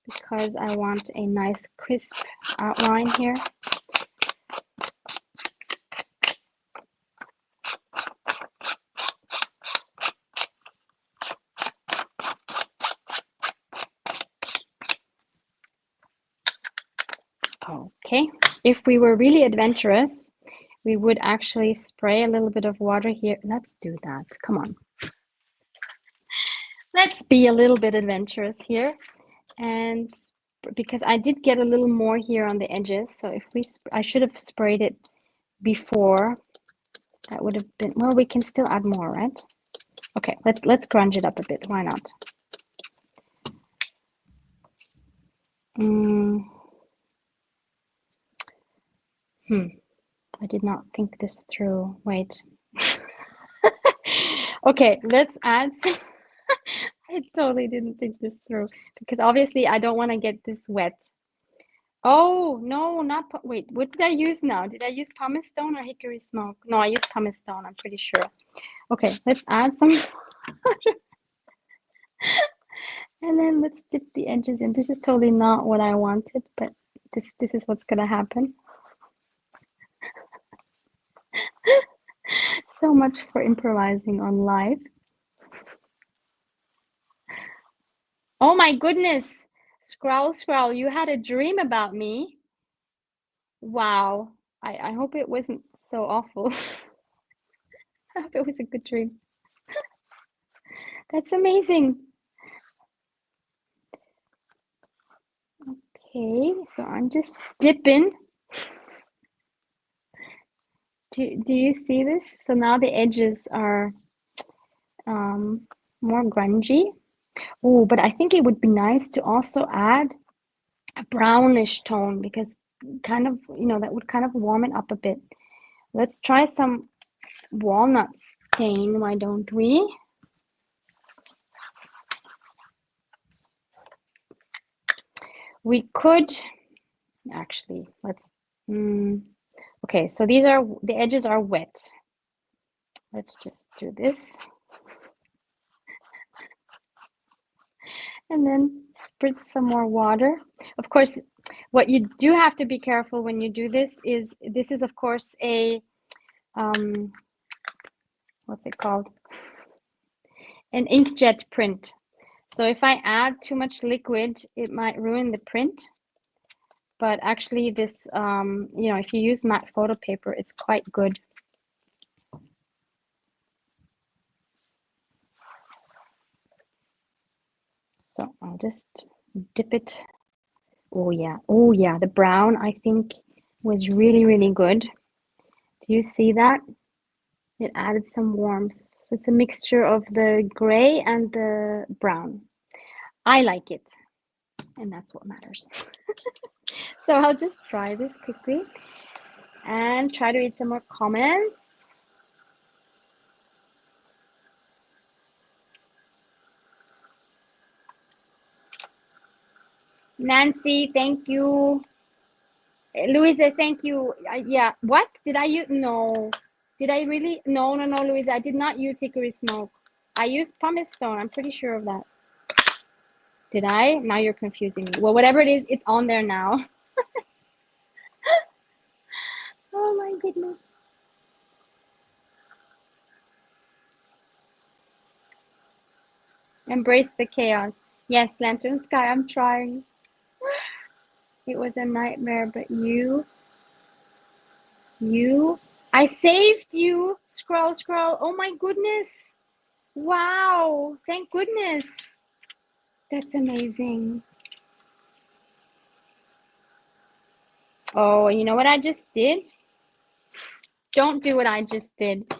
because I want a nice crisp outline here. Okay, if we were really adventurous, we would actually spray a little bit of water here. Let's do that. Come on. Let's be a little bit adventurous here. And because I did get a little more here on the edges, so if I should have sprayed it before. That would have been, well, we can still add more, right? Okay, let's grunge it up a bit. Why not? I did not think this through. Wait. Okay, let's add some. I totally didn't think this through because obviously I don't want to get this wet. Oh, no, wait, what did I use now? Did I use pumice stone or hickory smoke? No, I used pumice stone, I'm pretty sure. Okay, let's add some. And then let's dip the edges in. This is totally not what I wanted, but this is what's gonna happen. So much for improvising on live. Oh my goodness. Scroll, you had a dream about me. Wow. I hope it wasn't so awful. I hope it was a good dream. That's amazing. Okay, so I'm just dipping. Do you see this? So now the edges are more grungy. Oh, but I think it would be nice to also add a brownish tone because kind of, that would kind of warm it up a bit. Let's try some walnut stain, why don't we? We could actually, okay, so the edges are wet. Let's just do this. And then spritz some more water. Of course, what you do have to be careful when you do this is of course a what's it called? An inkjet print. So if I add too much liquid, it might ruin the print. But actually this, if you use matte photo paper, it's quite good. So I'll just dip it. Oh yeah, the brown I think was really, really good. Do you see that? It added some warmth. So it's a mixture of the gray and the brown. I like it, and that's what matters. So I'll just try this quickly and try to read some more comments. Nancy, thank you. Louisa, thank you. Yeah, what? Did I use? No. Did I really? No, Louisa, I did not use hickory smoke. I used pumice stone. I'm pretty sure of that. Did I? Now you're confusing me. Well, whatever it is, it's on there now. Oh my goodness. Embrace the chaos. Yes, Lantern Sky, I'm trying. It was a nightmare, but I saved you. Scroll. Oh my goodness. Wow. Thank goodness. That's amazing. Oh, you know what I just did? Don't do what I just did.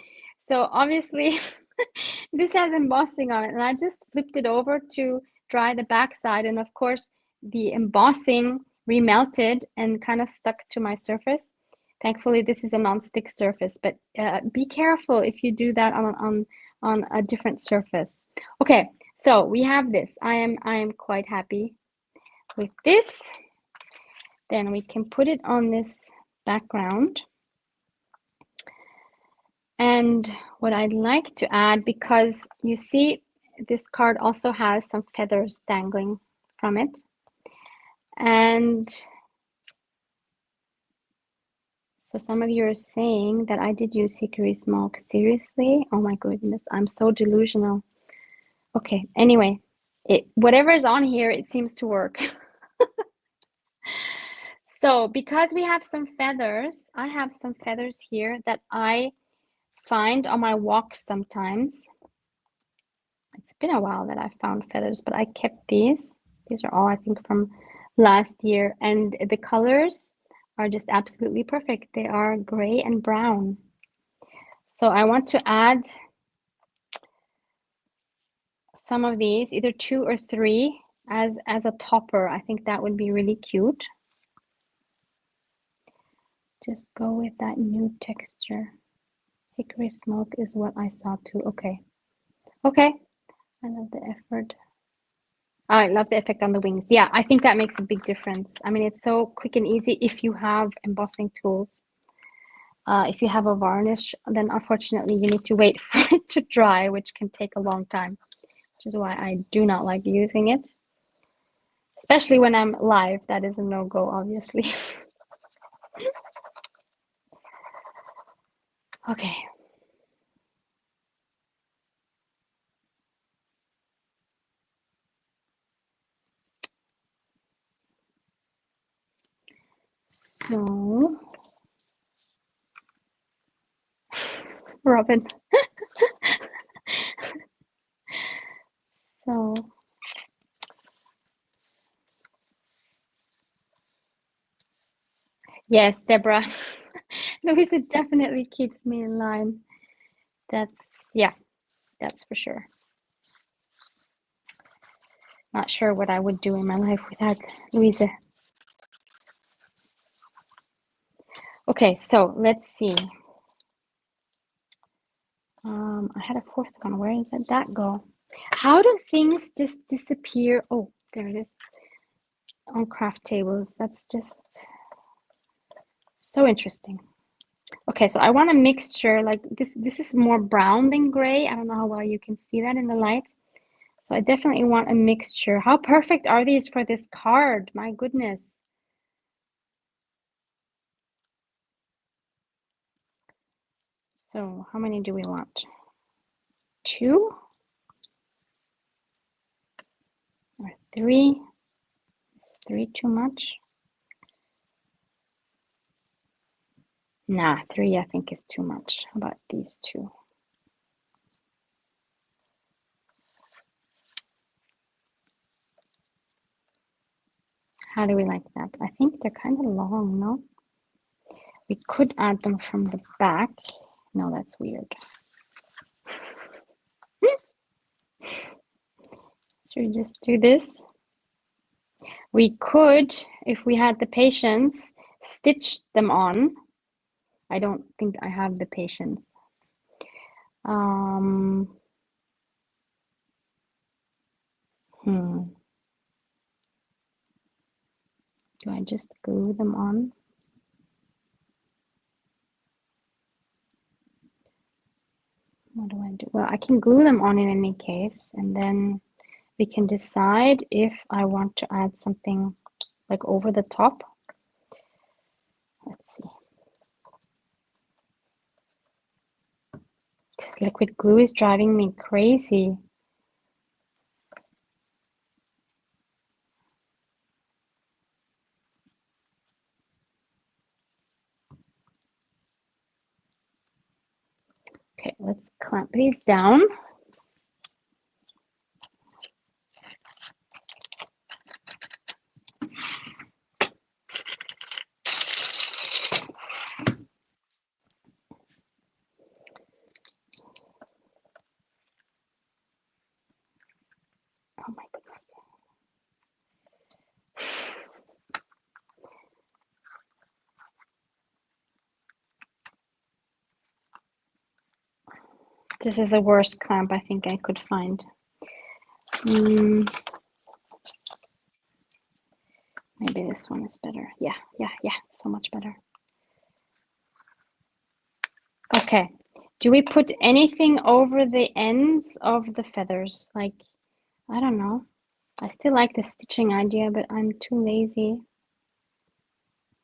So obviously, This has embossing on it, and I just flipped it over to dry the backside, and of course the embossing remelted and kind of stuck to my surface. Thankfully, this is a non-stick surface, but be careful if you do that on a different surface. Okay, so we have this. I am quite happy with this. Then we can put it on this background. And what I'd like to add, because you see this card also has some feathers dangling from it. And so some of you are saying that I did use hickory smoke. Seriously? Oh my goodness, I'm so delusional. Okay, anyway, whatever is on here, it seems to work. So because we have some feathers, I have some feathers here that I find on my walks sometimes. It's been a while that I found feathers, but I kept these. These are all, I think, from last year. And the colors are just absolutely perfect. They are gray and brown. So I want to add some of these, either 2 or 3, as a topper. I think that would be really cute. Just go with that new texture. Hickory smoke is what I saw too. Okay. Okay. I love the effort. I love the effect on the wings. Yeah, I think that makes a big difference. I mean, it's so quick and easy if you have embossing tools. If you have a varnish, then unfortunately you need to wait for it to dry, which can take a long time, which is why I do not like using it. Especially when I'm live, that is a no-go, obviously. Okay. So, Robin. So, yes, Deborah. Louisa definitely keeps me in line. That's, yeah, that's for sure. Not sure what I would do in my life without Louisa. Okay, so let's see. I had a fourth one. Where did that go? How do things just disappear? Oh, there it is. On craft tables. That's just so interesting. Okay, so I want a mixture like this. This is more brown than gray. I don't know how well you can see that in the light. So I definitely want a mixture. How perfect are these for this card? My goodness. So how many do we want? 2 or 3? Is 3 too much? Nah, 3 I think is too much. How about these 2? How do we like that? I think they're kind of long, no? We could add them from the back. No, that's weird. Should we just do this? We could, if we had the patience, stitch them on. I don't think I have the patience. Do I just glue them on? What do I do? Well, I can glue them on in any case, and then we can decide if I want to add something like over the top. Let's see. This liquid glue is driving me crazy. Okay, let's clamp these down. Oh my goodness. This is the worst clamp I think I could find. Maybe this one is better. Yeah, so much better. Okay. Do we put anything over the ends of the feathers? Like, I don't know. I still like the stitching idea, but I'm too lazy.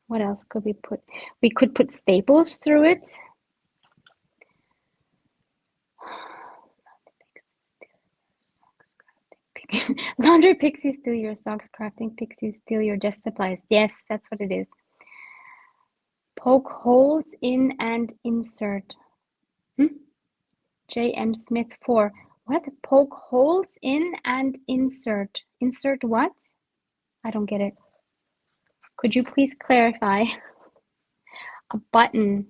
What else could we put? We could put staples through it. Laundry pixie, steal your socks. Crafting pixie, steal your desk supplies. Yes, that's what it is. Poke holes in and insert. J.M. Smith 4. What? Poke holes in and insert. Insert what? I don't get it. Could you please clarify? A button.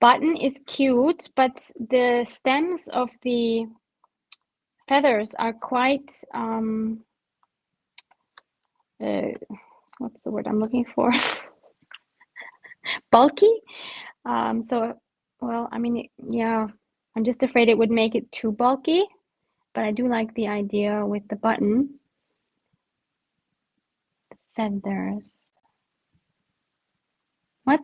Button is cute, but the stems of the feathers are quite what's the word I'm looking for? Bulky. So, well, I mean, yeah, I'm just afraid it would make it too bulky, but I do like the idea with the button. Feathers. What?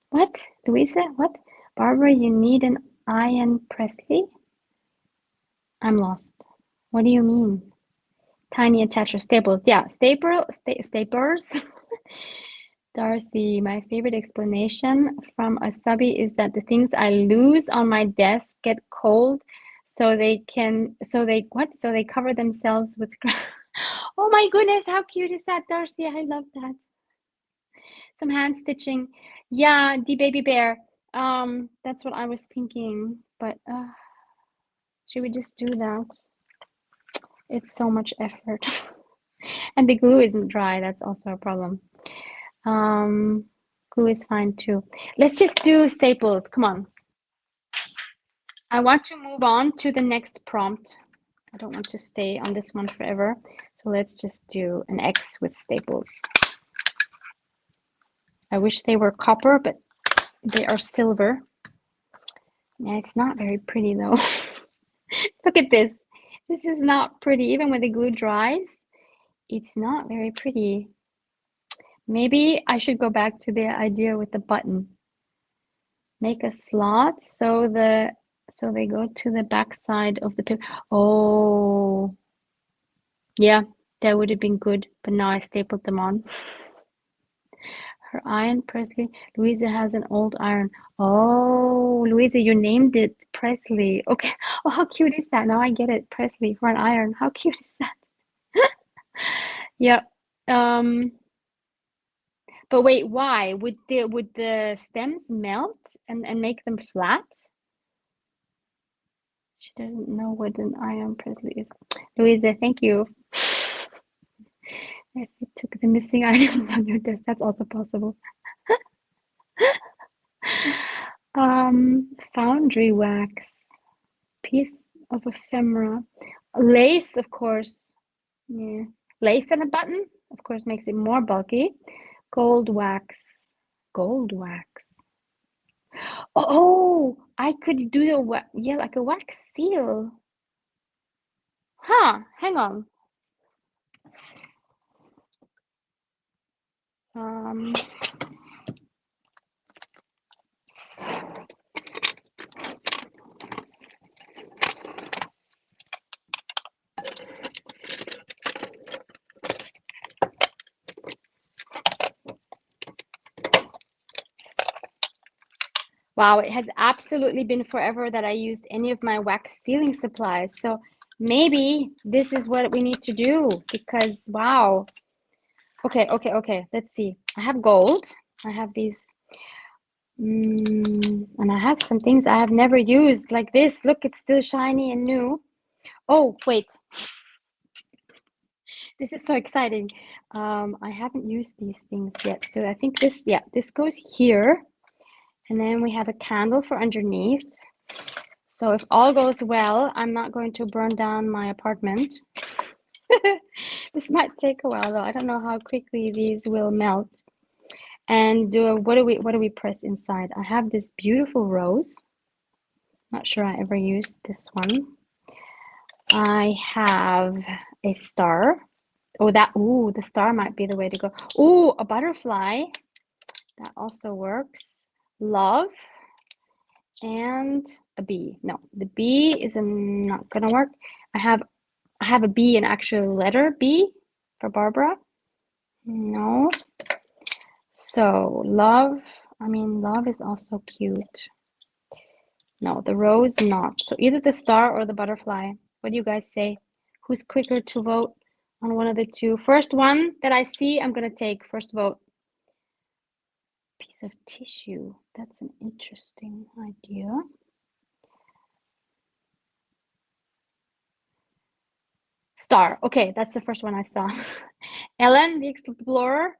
What? Louisa? What? Barbara, you need an Ian Presley? I'm lost. What do you mean? Tiny attacher staples. Yeah, staplers. Darcy, my favorite explanation from a subby is that the things I lose on my desk get cold, so they cover themselves with Oh my goodness, how cute is that, Darcy? I love that. Some hand stitching. Yeah, the baby bear. That's what I was thinking, but should we just do that? It's so much effort. And the glue isn't dry, that's also a problem. Glue is fine too. Let's just do staples. Come on. I want to move on to the next prompt. I don't want to stay on this one forever. So let's just do an X with staples. I wish they were copper, but they are silver. Yeah, it's not very pretty though. Look at this. This is not pretty. Even when the glue dries, it's not very pretty. Maybe I should go back to the idea with the button. Make a slot so they go to the back side of the paper. Oh, yeah, that would have been good, but now I stapled them on. Her iron, Presley. Louisa has an old iron. Oh, Louisa, you named it Presley. Okay. Oh, how cute is that? Now I get it. Presley for an iron. How cute is that? Yeah. But wait, why? Would the stems melt and make them flat? She doesn't know what an iron Presley is. Louisa, thank you. If you took the missing items on your desk, that's also possible. Foundry wax, piece of ephemera, lace, of course. Yeah, lace and a button, of course, makes it more bulky. Gold wax, gold wax. Oh, I could do the yeah, like a wax seal. Huh? Hang on. Wow, it has absolutely been forever that I used any of my wax sealing supplies. So maybe this is what we need to do because wow. Okay. Let's see. I have gold. I have these, and I have some things I have never used like this. Look, it's still shiny and new. Oh, wait. This is so exciting. I haven't used these things yet. So I think this, yeah, this goes here. And then we have a candle for underneath. So if all goes well, I'm not going to burn down my apartment. This might take a while though. I don't know how quickly these will melt. And what do we press inside? I have this beautiful rose. Not sure I ever used this one. I have a star. Oh, the star might be the way to go. Oh, a butterfly. That also works. Love. And a bee. No, the bee is not gonna work. I have a bee, an actual letter B for Barbara. No. So love, I mean, love is also cute. No, the rose not. So either the star or the butterfly. What do you guys say? Who's quicker to vote on one of the two? First one that I see, I'm gonna take first vote. Piece of tissue. That's an interesting idea. Star. Okay, that's the first one I saw. Ellen, the explorer,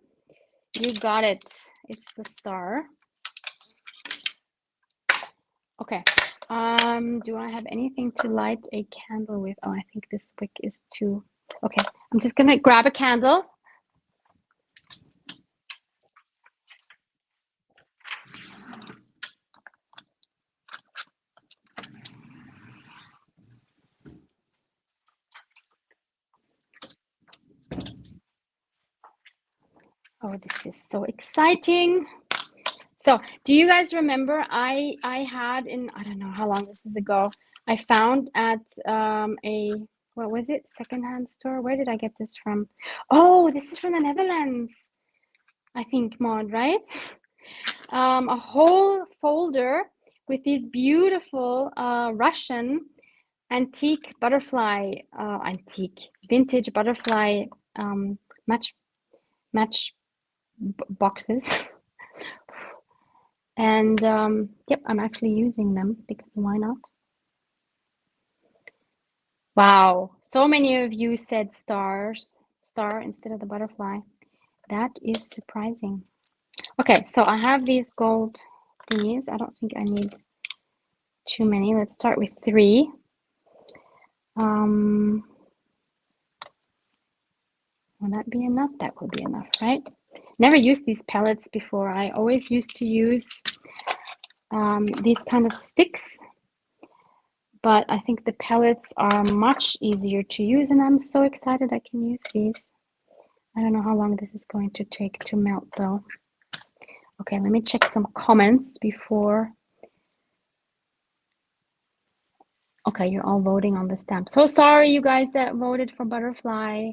you got it. It's the star. Okay. Do I have anything to light a candle with? Oh, I think this wick is too. Okay, I'm just gonna grab a candle. Oh, this is so exciting. So, do you guys remember I had in, I don't know how long this is ago, I found at a, what was it? Secondhand store. Where did I get this from? Oh, this is from the Netherlands. I think, Maud, right? A whole folder with these beautiful Russian antique butterfly, vintage butterfly match boxes. And yep, I'm actually using them because why not? Wow, so many of you said star instead of the butterfly. That is surprising. Okay, so I have these gold thingies. I don't think I need too many. Let's start with 3. Will that be enough? That will be enough, right? Never used these pellets before. I always used to use these kind of sticks, but I think the pellets are much easier to use, and I'm so excited I can use these. I don't know how long this is going to take to melt though. Okay, let me check some comments before. Okay, you're all voting on the stamp. So sorry, you guys that voted for butterfly.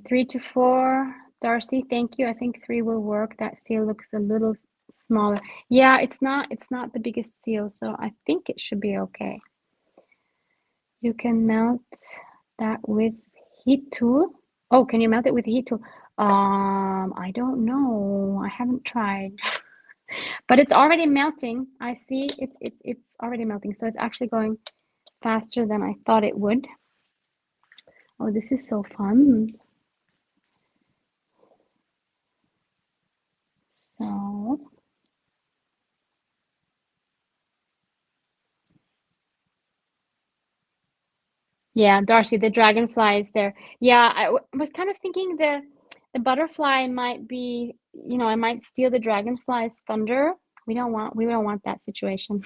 3 to 4. Darcy, thank you. I think 3 will work. That seal looks a little smaller. Yeah, it's not the biggest seal, so I think it should be okay. You can melt that with heat tool. Oh, can you melt it with a heat tool? I don't know. I haven't tried. But it's already melting. I see it's already melting. So it's actually going faster than I thought it would. Oh, this is so fun. So yeah, Darcy, the dragonfly is there. Yeah, I was kind of thinking the butterfly might be, you know, I might steal the dragonfly's thunder. We don't want that situation.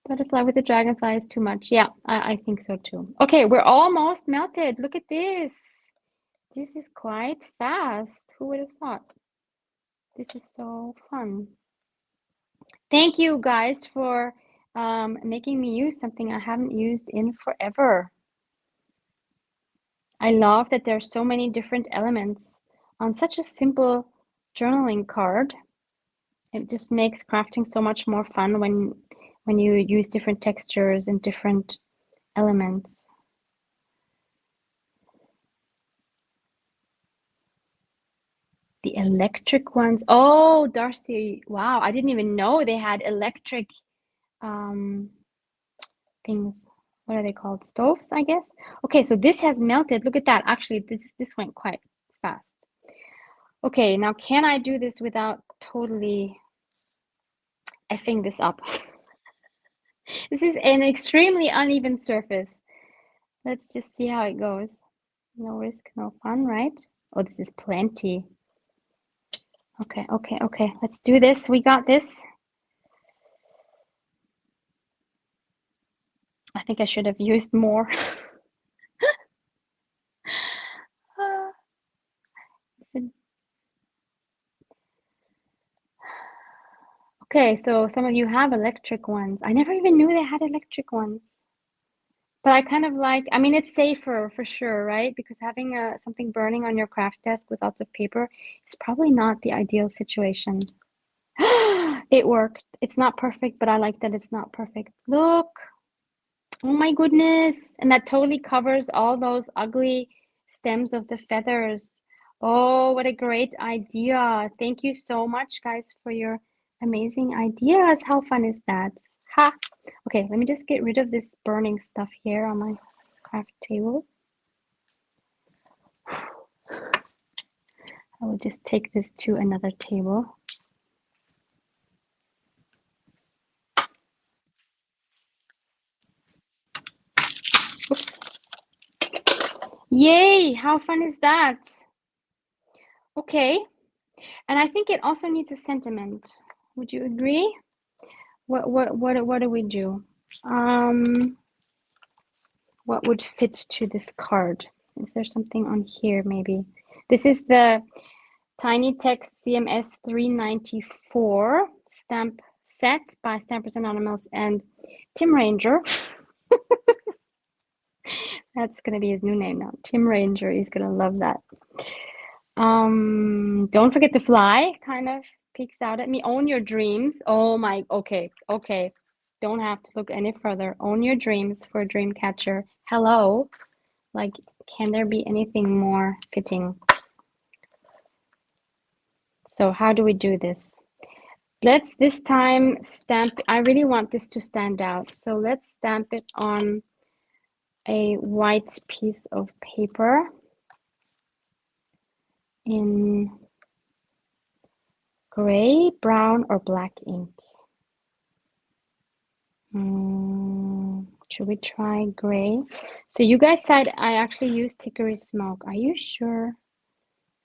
Butterfly with the dragonfly is too much. Yeah, I think so too. Okay, we're almost melted. Look at this. This is quite fast. Who would have thought? This is so fun. Thank you guys for making me use something I haven't used in forever. I love that there are so many different elements on such a simple journaling card. It just makes crafting so much more fun when you use different textures and different elements. The electric ones. Oh, Darcy. Wow, I didn't even know they had electric things. What are they called? Stoves, I guess. Okay, so this has melted. Look at that. Actually, this went quite fast. Okay, now can I do this without totally effing this up? This is an extremely uneven surface. Let's just see how it goes. No risk, no fun, right? Oh, this is plenty. Okay, okay, okay. Let's do this. We got this. I think I should have used more. Okay, so some of you have electric ones. I never even knew they had electric ones. But I kind of like, I mean, it's safer for sure, right? Because having something burning on your craft desk with lots of paper is probably not the ideal situation. It worked. It's not perfect, but I like that it's not perfect. Look. Oh my goodness. And that totally covers all those ugly stems of the feathers. Oh, what a great idea. Thank you so much, guys, for your amazing ideas. How fun is that? Ha! Okay, let me just get rid of this burning stuff here on my craft table. I will just take this to another table. Oops. Yay! How fun is that? Okay, and I think it also needs a sentiment. Would you agree? What do we do? What would fit to this card? Is there something on here maybe? This is the Tiny Text CMS 394 stamp set by Stampers Anonymous and Tim Ranger. That's gonna be his new name now. Tim Ranger. He's gonna love that. Don't forget to fly. Kind of peeks out at me. Own your dreams. Oh my. Okay. Okay. Don't have to look any further. Own your dreams for a dream catcher. Hello. Like, can there be anything more fitting? So how do we do this? Let's this time stamp. I really want this to stand out. So let's stamp it on a white piece of paper in gray, brown, or black ink. Should we try gray? So you guys said I actually used hickory smoke. Are you sure?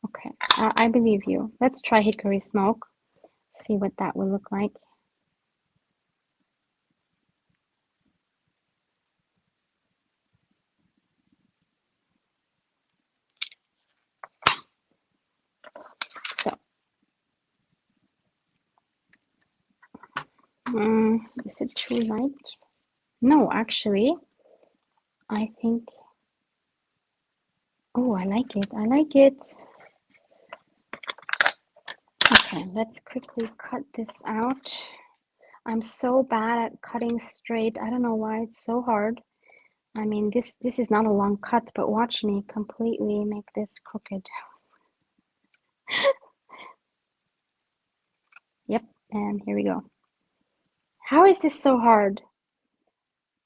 Okay, I believe you. Let's try hickory smoke. See what that will look like. So, is it too light? No, actually, I think, oh, I like it. I like it. Okay, let's quickly cut this out. I'm so bad at cutting straight. I don't know why it's so hard. I mean, this is not a long cut, but watch me completely make this crooked. Yep, and here we go. How is this so hard?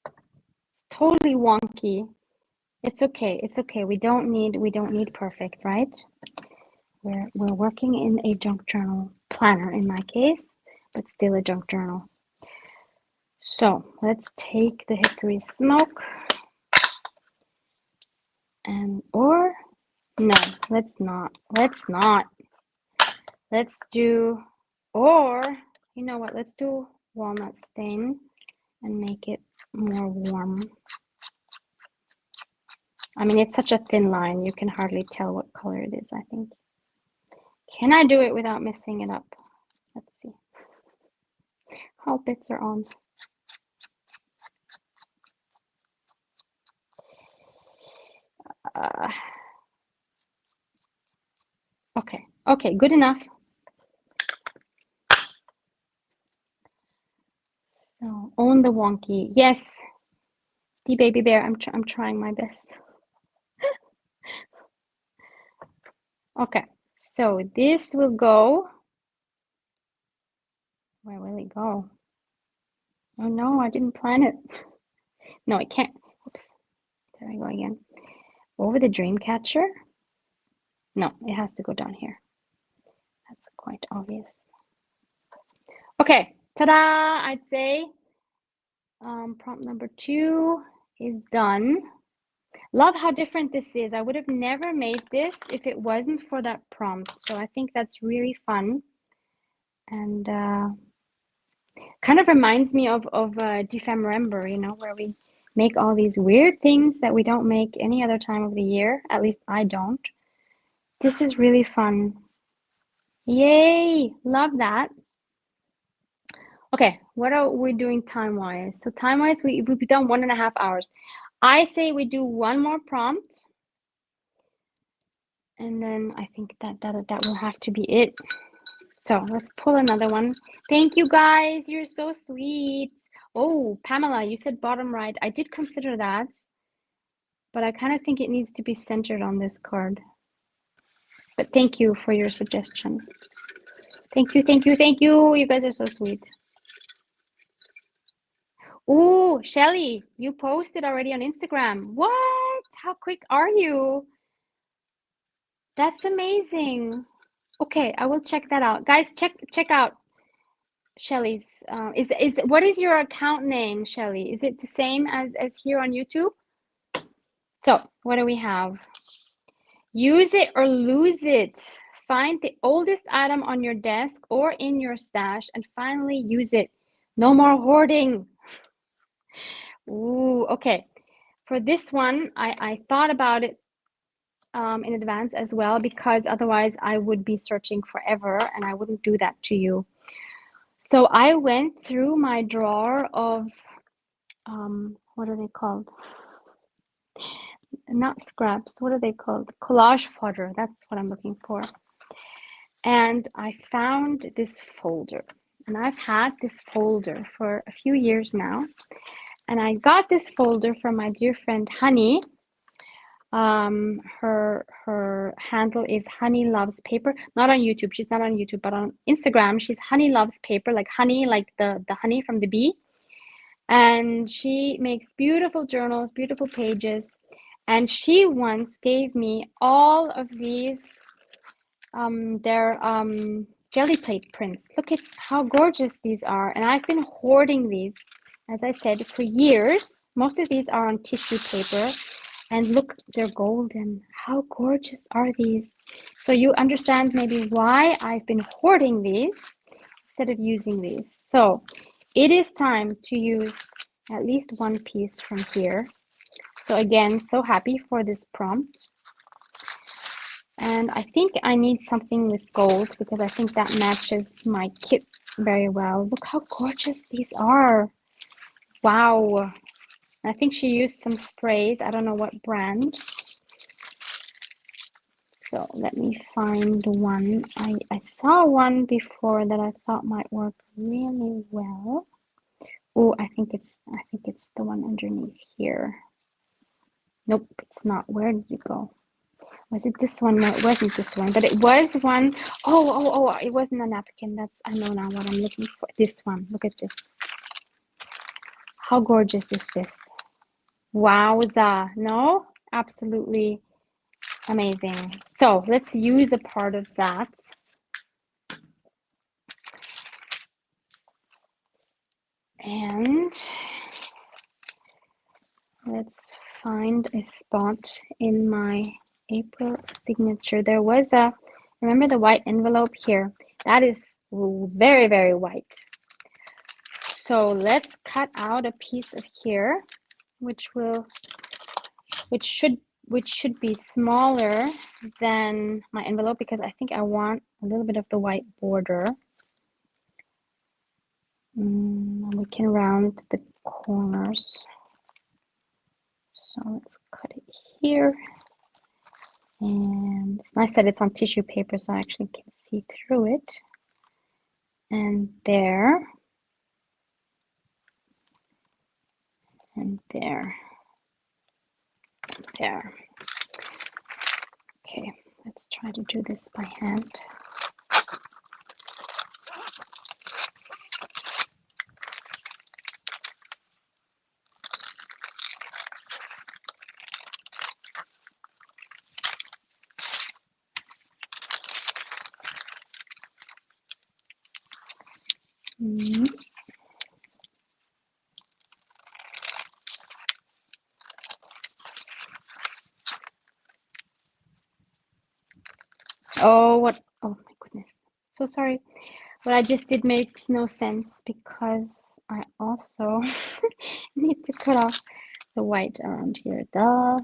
It's totally wonky. It's okay. It's okay. We don't need perfect, right? We're working in a junk journal planner in my case, but still a junk journal. So let's take the hickory smoke and or no, let's not. Let's not. Let's do or you know what? Let's do walnut stain and make it more warm. I mean, it's such a thin line, you can hardly tell what color it is, I think. Can I do it without messing it up? Let's see. All bits are on. Okay, good enough. So own the wonky. Yes, the baby bear. I'm trying my best. Okay, so this will go. Where will it go? Oh no, I didn't plan it. No, it can't. Oops. There I go again. Over the dream catcher. No, it has to go down here. That's quite obvious. Okay, ta-da! I'd say prompt number 2 is done. Love how different this is. I would have never made this if it wasn't for that prompt. So I think that's really fun. And kind of reminds me of Ephemera, you know, where we make all these weird things that we don't make any other time of the year. At least I don't. This is really fun. Yay! Love that. Okay, what are we doing time-wise? So time-wise, we've done 1.5 hours. I say we do one more prompt. And then I think that will have to be it. So let's pull another one. Thank you guys. You're so sweet. Oh, Pamela, you said bottom right. I did consider that, but I kind of think it needs to be centered on this card. But thank you for your suggestion. Thank you, thank you, thank you. You guys are so sweet. Ooh, Shelly, you posted already on Instagram. What? How quick are you? That's amazing. Okay, I will check that out. Guys, check out Shelly's. What is your account name, Shelly? Is it the same as here on YouTube? So what do we have? Use it or lose it. Find the oldest item on your desk or in your stash and finally use it. No more hoarding. Ooh, okay. For this one, I thought about it in advance as well, because otherwise I would be searching forever and I wouldn't do that to you. So I went through my drawer of, what are they called? Not scraps, what are they called? Collage fodder, that's what I'm looking for. And I found this folder. And I've had this folder for a few years now. And I got this folder from my dear friend Honey. Her handle is Honey Loves Paper. Not on YouTube. She's not on YouTube, but on Instagram, she's Honey Loves Paper, like honey, like the honey from the bee. And she makes beautiful journals, beautiful pages. And she once gave me all of these, they're jelly plate prints. Look at how gorgeous these are. And I've been hoarding these, as I said, for years. Most of these are on tissue paper. And look, they're golden. How gorgeous are these? So you understand maybe why I've been hoarding these instead of using these. So it is time to use at least one piece from here. So again, so happy for this prompt. And I think I need something with gold because I think that matches my kit very well. Look how gorgeous these are. Wow. I think she used some sprays. I don't know what brand. So let me find one. I saw one before that I thought might work really well. Oh, I think it's the one underneath here. Nope, it's not. Where did it go? Was it this one? No, it wasn't this one, but it was one. Oh, it wasn't a napkin. I know now what I'm looking for. This one. Look at this. How gorgeous is this? Wowza. No? Absolutely amazing. So let's use a part of that. And let's find a spot in my April signature. There was remember the white envelope here? That is very, very white. So let's cut out a piece of here, which should be smaller than my envelope, because I think I want a little bit of the white border. We can round the corners. So let's cut it here. And it's nice that it's on tissue paper so I actually can see through it. And there. And there. There. Okay, let's try to do this by hand. Mm. Oh, what? Oh my goodness. So sorry. What I just did makes no sense because I also need to cut off the white around here. Duh.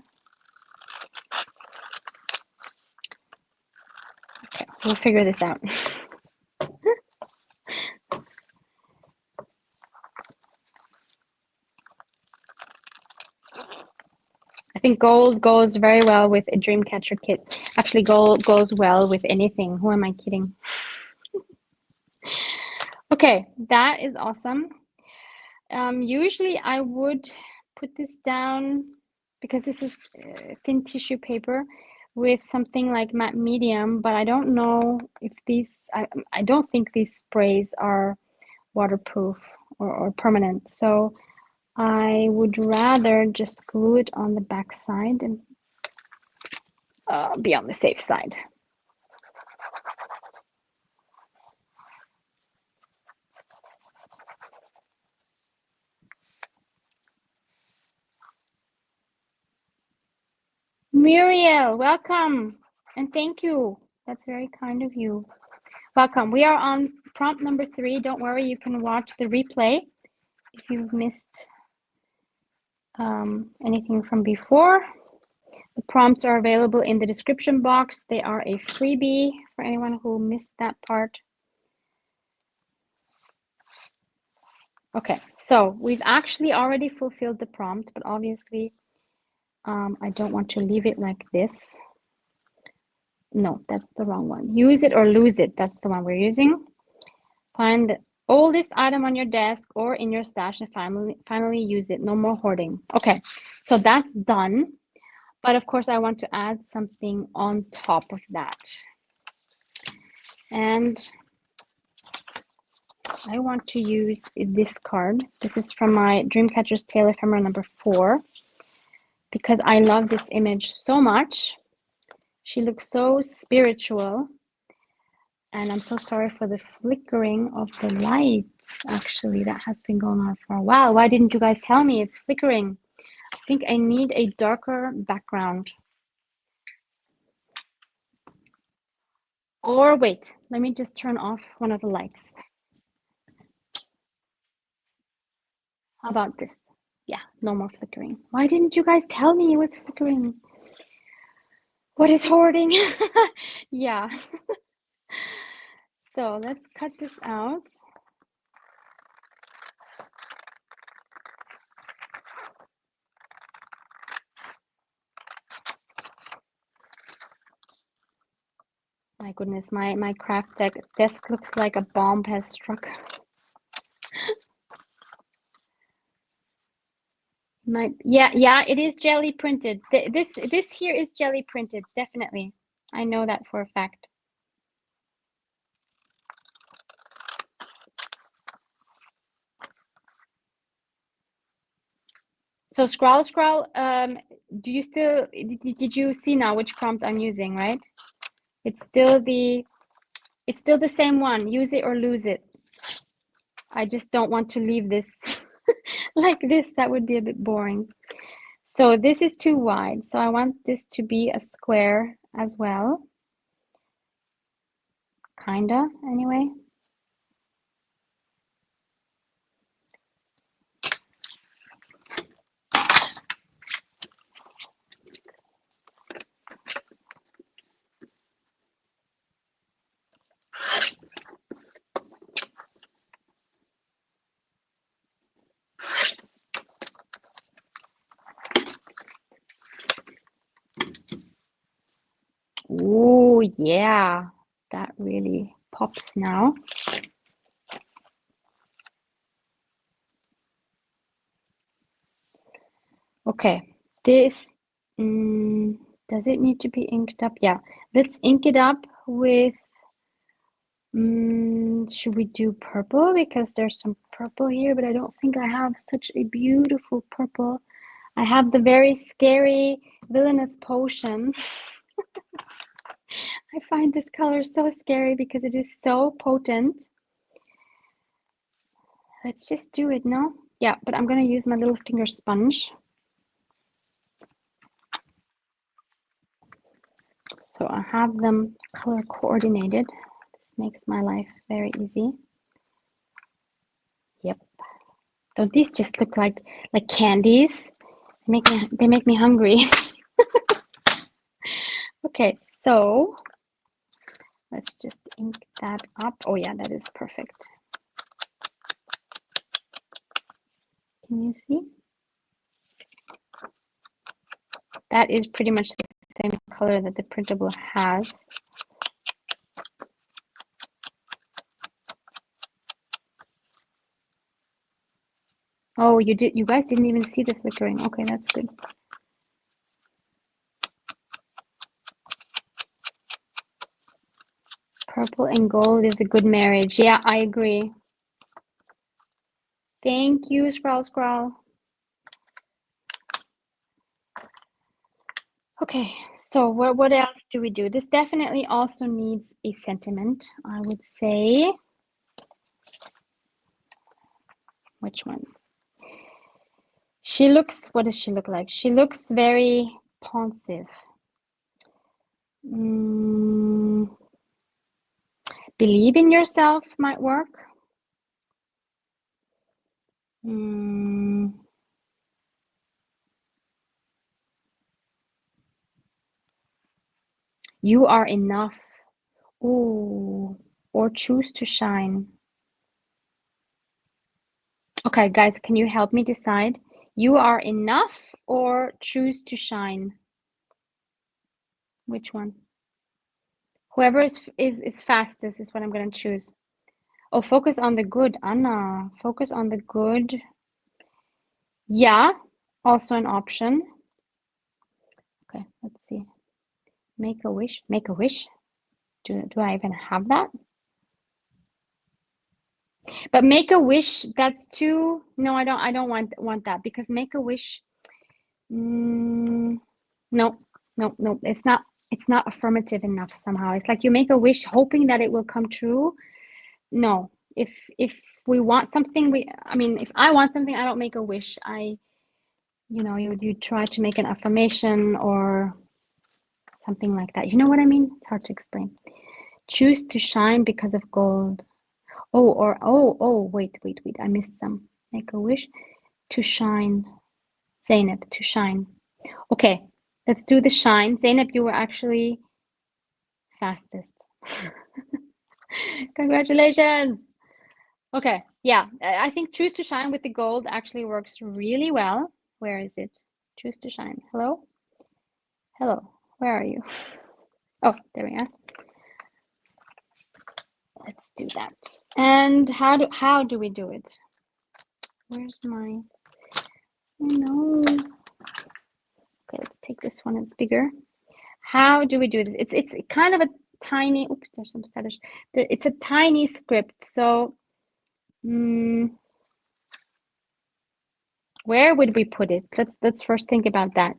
Okay, we'll figure this out. I think gold goes very well with a Dreamcatcher kit. Actually, gold goes well with anything. Who am I kidding? Okay, that is awesome. Usually I would put this down because this is thin tissue paper with something like matte medium, but I don't know if these, I don't think these sprays are waterproof or permanent. So I would rather just glue it on the back side and be on the safe side. Muriel, welcome and thank you. That's very kind of you. Welcome. We are on prompt number 3. Don't worry, you can watch the replay if you've missed anything from before. The prompts are available in the description box. They are a freebie for anyone who missed that part. Okay, so we've actually already fulfilled the prompt, but obviously I don't want to leave it like this. No, that's the wrong one. Use it or lose it. That's the one we're using. Find the oldest item on your desk or in your stash and finally use it. No more hoarding. Okay, so that's done. But of course, I want to add something on top of that. And I want to use this card. This is from my Dreamcatcher's Tale Ephemera number 4 because I love this image so much. She looks so spiritual. And I'm so sorry for the flickering of the light, actually, that has been going on for a while. Why didn't you guys tell me it's flickering? I think I need a darker background. Or wait, let me just turn off one of the lights. How about this? Yeah, no more flickering. Why didn't you guys tell me it was flickering? What is hoarding? Yeah. So let's cut this out. My goodness, my craft desk looks like a bomb has struck. Yeah, it is jelly printed. This here is jelly printed, definitely. I know that for a fact. So scroll, do you still did you see now which prompt I'm using, right? It's still the same one. Use it or lose it. I just don't want to leave this like this. That would be a bit boring. So this is too wide. So I want this to be a square as well. Kinda, anyway. Oh, yeah. That really pops now. Okay, this, does it need to be inked up? Yeah, let's ink it up with, should we do purple? Because there's some purple here, but I don't think I have such a beautiful purple. I have the very scary villainous potion. I find this color so scary because it is so potent. Let's just do it, no? Yeah, but I'm gonna use my little finger sponge. So I have them color coordinated. This makes my life very easy. Yep. Don't these just look like candies? They make me hungry. Okay, so let's just ink that up. Oh yeah, that is perfect. Can you see? That is pretty much the same color that the printable has. Oh, you guys didn't even see the flickering. Okay, that's good. Purple and gold is a good marriage. Yeah, I agree. Thank you, Scroll. Okay, so what else do we do? This definitely also needs a sentiment, I would say. Which one? She looks, what does she look like? She looks very pensive. Believe in yourself might work. You are enough. Ooh, or choose to shine. Okay, guys, can you help me decide? You are enough or choose to shine? Which one? Whoever is fastest is what I'm going to choose. Oh, focus on the good, Anna. Focus on the good. Yeah, also an option. Okay, let's see. Make a wish. Make a wish. Do I even have that? But make a wish, that's too. No, I don't want that because make a wish. No, no. It's not affirmative enough somehow. It's like you make a wish hoping that it will come true. No. If we want something, if I want something, I don't make a wish. You try to make an affirmation or something like that. You know what I mean? It's hard to explain. Choose to shine because of gold. Wait. I missed some. Make a wish to shine. Zainab, to shine. Okay, let's do the shine. Zainab, you were actually fastest. Congratulations. Okay, yeah, I think choose to shine with the gold actually works really well. Where is it? Choose to shine. Hello? Hello, where are you? Oh, there we are. Let's do that. And how do we do it? Where's my, oh no. Okay, let's take this one, it's bigger. How do we do this? It's kind of a tiny, oops, there's some feathers. It's a tiny script, so where would we put it? Let's first think about that.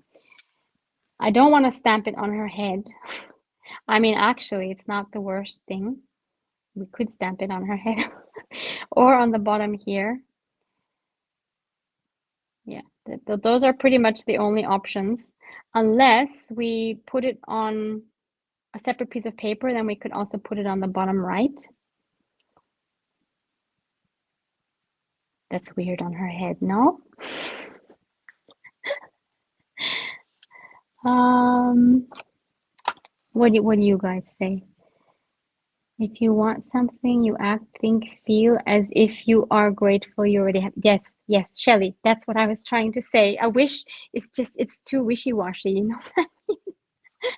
I don't want to stamp it on her head. I mean, actually, it's not the worst thing. We could stamp it on her head or on the bottom here. Yeah, those are pretty much the only options. Unless we put it on a separate piece of paper, then we could also put it on the bottom right. That's weird on her head, no? What do you guys say? If you want something, you act, think, feel as if you are grateful you already have. Yes, Shelley, that's what I was trying to say. A wish is it's too wishy-washy, you know what I mean?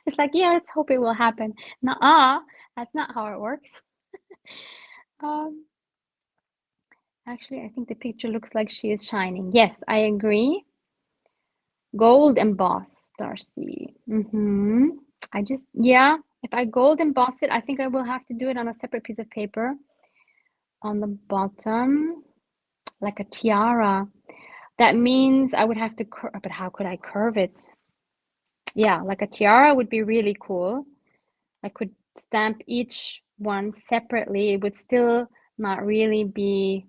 It's like, yeah, let's hope it will happen. Nuh-uh, that's not how it works. Actually, I think the picture looks like she is shining. Yes, I agree. Gold emboss, Darcy. If I gold emboss it, I think I will have to do it on a separate piece of paper on the bottom, like a tiara. That means I would have to but how could I curve it? Yeah, like a tiara would be really cool. I could stamp each one separately. It would still not really be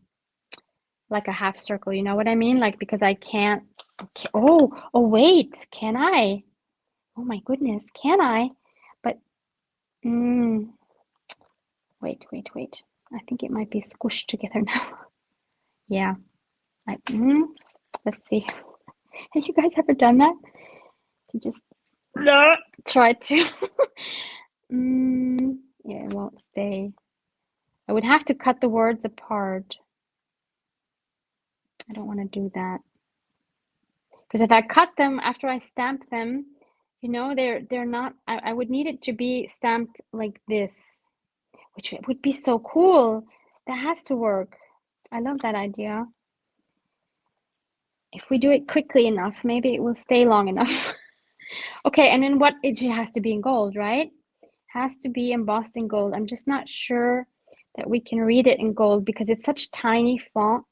like a half circle. You know what I mean? Like, because I can't. Okay. Oh, wait. Can I? Oh my goodness. Can I? But, wait. I think it might be squished together now. Yeah. Let's see. Have you guys ever done that? To just try to. Yeah, it won't stay. I would have to cut the words apart. I don't want to do that. Because if I cut them after I stamp them, you know, they're not, I would need it to be stamped like this, which would be so cool. That has to work. I love that idea. If we do it quickly enough, maybe it will stay long enough. Okay, and then what? It has to be in gold, right? Has to be embossed in gold. I'm just not sure that we can read it in gold because it's such tiny font.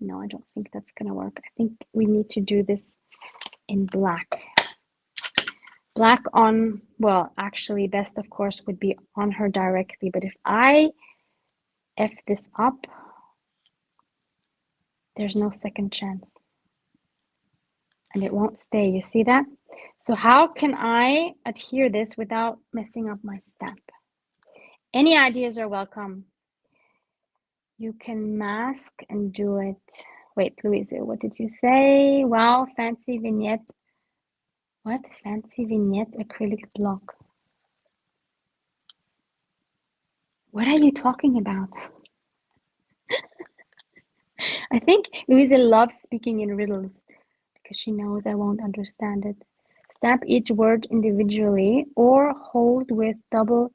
No, I don't think that's gonna work. I think we need to do this in black. Black on, well, actually best of course would be on her directly, but if I F this up, there's no second chance. And it won't stay, you see that? So how can I adhere this without messing up my stamp? Any ideas are welcome. You can mask and do it. Wait, Louise, what did you say? Wow, fancy vignette. What? Fancy vignette acrylic block. What are you talking about? I think Louisa loves speaking in riddles because she knows I won't understand it. Stamp each word individually or hold with double,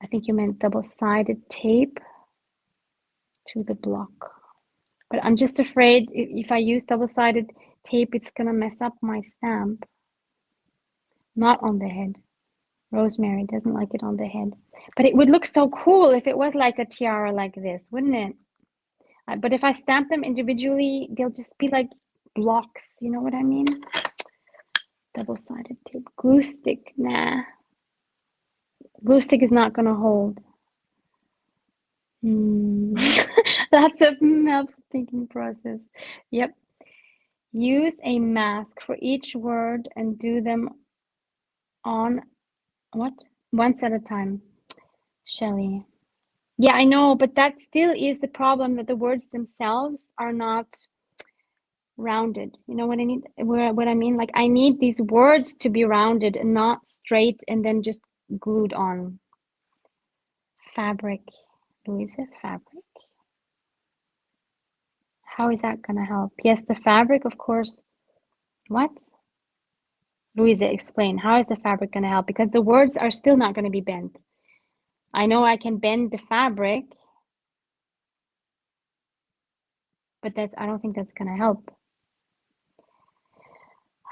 I think you meant double-sided tape to the block. But I'm just afraid if I use double-sided tape, it's gonna mess up my stamp. Not on the head. Rosemary doesn't like it on the head. But it would look so cool if it was like a tiara like this, wouldn't it? But if I stamp them individually, they'll just be like blocks. You know what I mean? Double-sided tape. Glue stick. Nah. Glue stick is not going to hold. That's a helps thinking process. Yep. Use a mask for each word and do them on what? Once at a time. Shelley. Yeah, I know, but that still is the problem that the words themselves are not rounded. You know what I need? What I mean? Like I need these words to be rounded and not straight and then just glued on. Fabric. Louisa, fabric. How is that gonna help? Yes, the fabric, of course. What? Louisa, explain. How is the fabric gonna help? Because the words are still not gonna be bent. I know I can bend the fabric, but I don't think that's gonna help.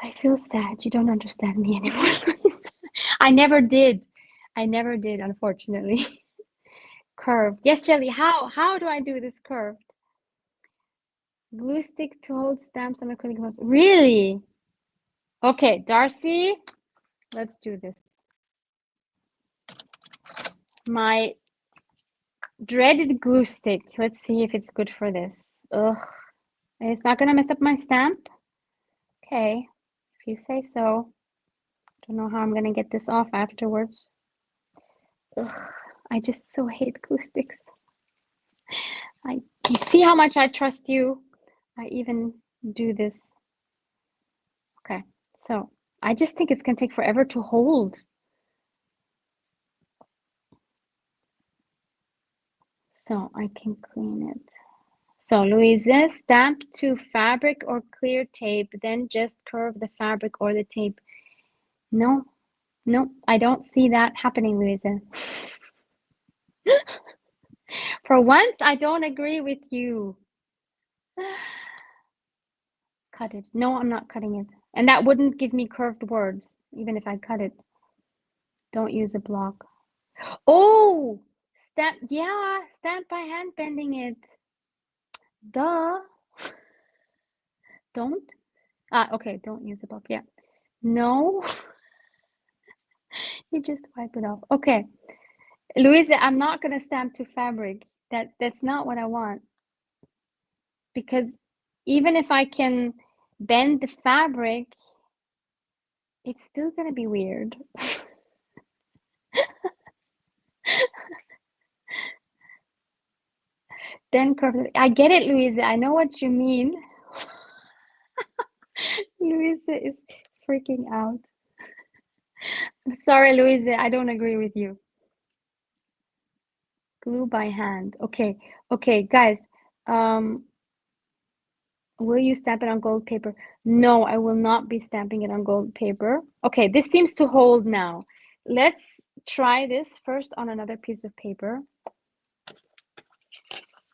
I feel sad. You don't understand me anymore. I never did. I never did, unfortunately. Curved. Yes, Jelly. How do I do this curved? Glue stick to hold stamps on acrylic post. Really? Okay, Darcy, let's do this. My dreaded glue stick. Let's see if it's good for this. Ugh. It's not gonna mess up my stamp? Okay, if you say so. Don't know how I'm gonna get this off afterwards. Ugh. I just so hate glue sticks. You see how much I trust you? I even do this. Okay, so I just think it's gonna take forever to hold. So I can clean it. So Louisa, stamp to fabric or clear tape, then just curve the fabric or the tape. No, I don't see that happening, Louisa. For once, I don't agree with you. Cut it. No, I'm not cutting it. And that wouldn't give me curved words, even if I cut it. Don't use a block. Oh, stamp by hand bending it. Duh. Don't. Okay, don't use a block. Yeah. No. You just wipe it off. Okay. Louisa, I'm not gonna stamp to fabric. That's not what I want. because even if I can bend the fabric, it's still gonna be weird. Then curve it. I get it, Louisa. I know what you mean. Louisa is freaking out. Sorry, Louisa, I don't agree with you. Glue by hand. Okay, okay, guys. Will you stamp it on gold paper? No, I will not be stamping it on gold paper. Okay, this seems to hold now. Let's try this first on another piece of paper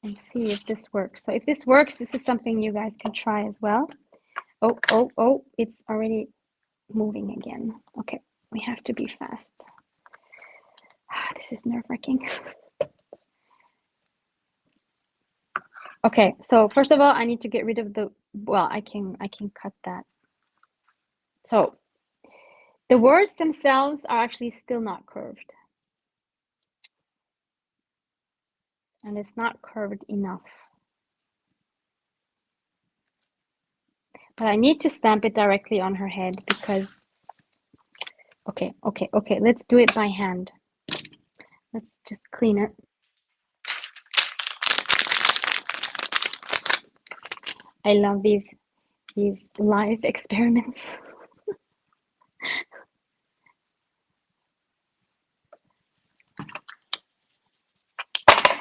and see if this works. So if this works, this is something you guys can try as well. Oh, oh, oh, it's already moving again. Okay, we have to be fast. This is nerve-wracking. Okay, so first of all, I need to get rid of the, well, I can cut that. So the words themselves are actually still not curved. And it's not curved enough. But I need to stamp it directly on her head because, okay, let's do it by hand. Let's just clean it. I love these live experiments.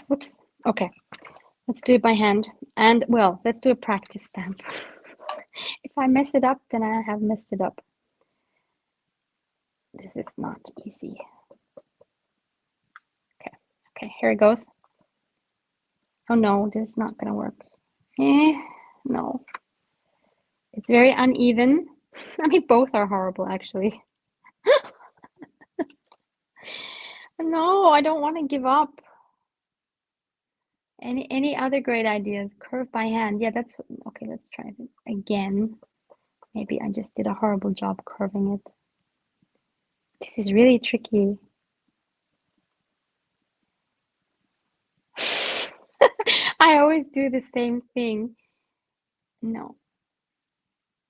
Whoops. Okay, let's do it by hand. And well, let's do a practice stamp. If I mess it up, then I have messed it up. This is not easy. Okay, here it goes. Oh no, this is not gonna work. No. It's very uneven. I mean, both are horrible, actually. No, I don't want to give up. Any other great ideas? Curve by hand. Yeah, that's okay. Let's try it again. Maybe I just did a horrible job curving it. This is really tricky. I always do the same thing. No.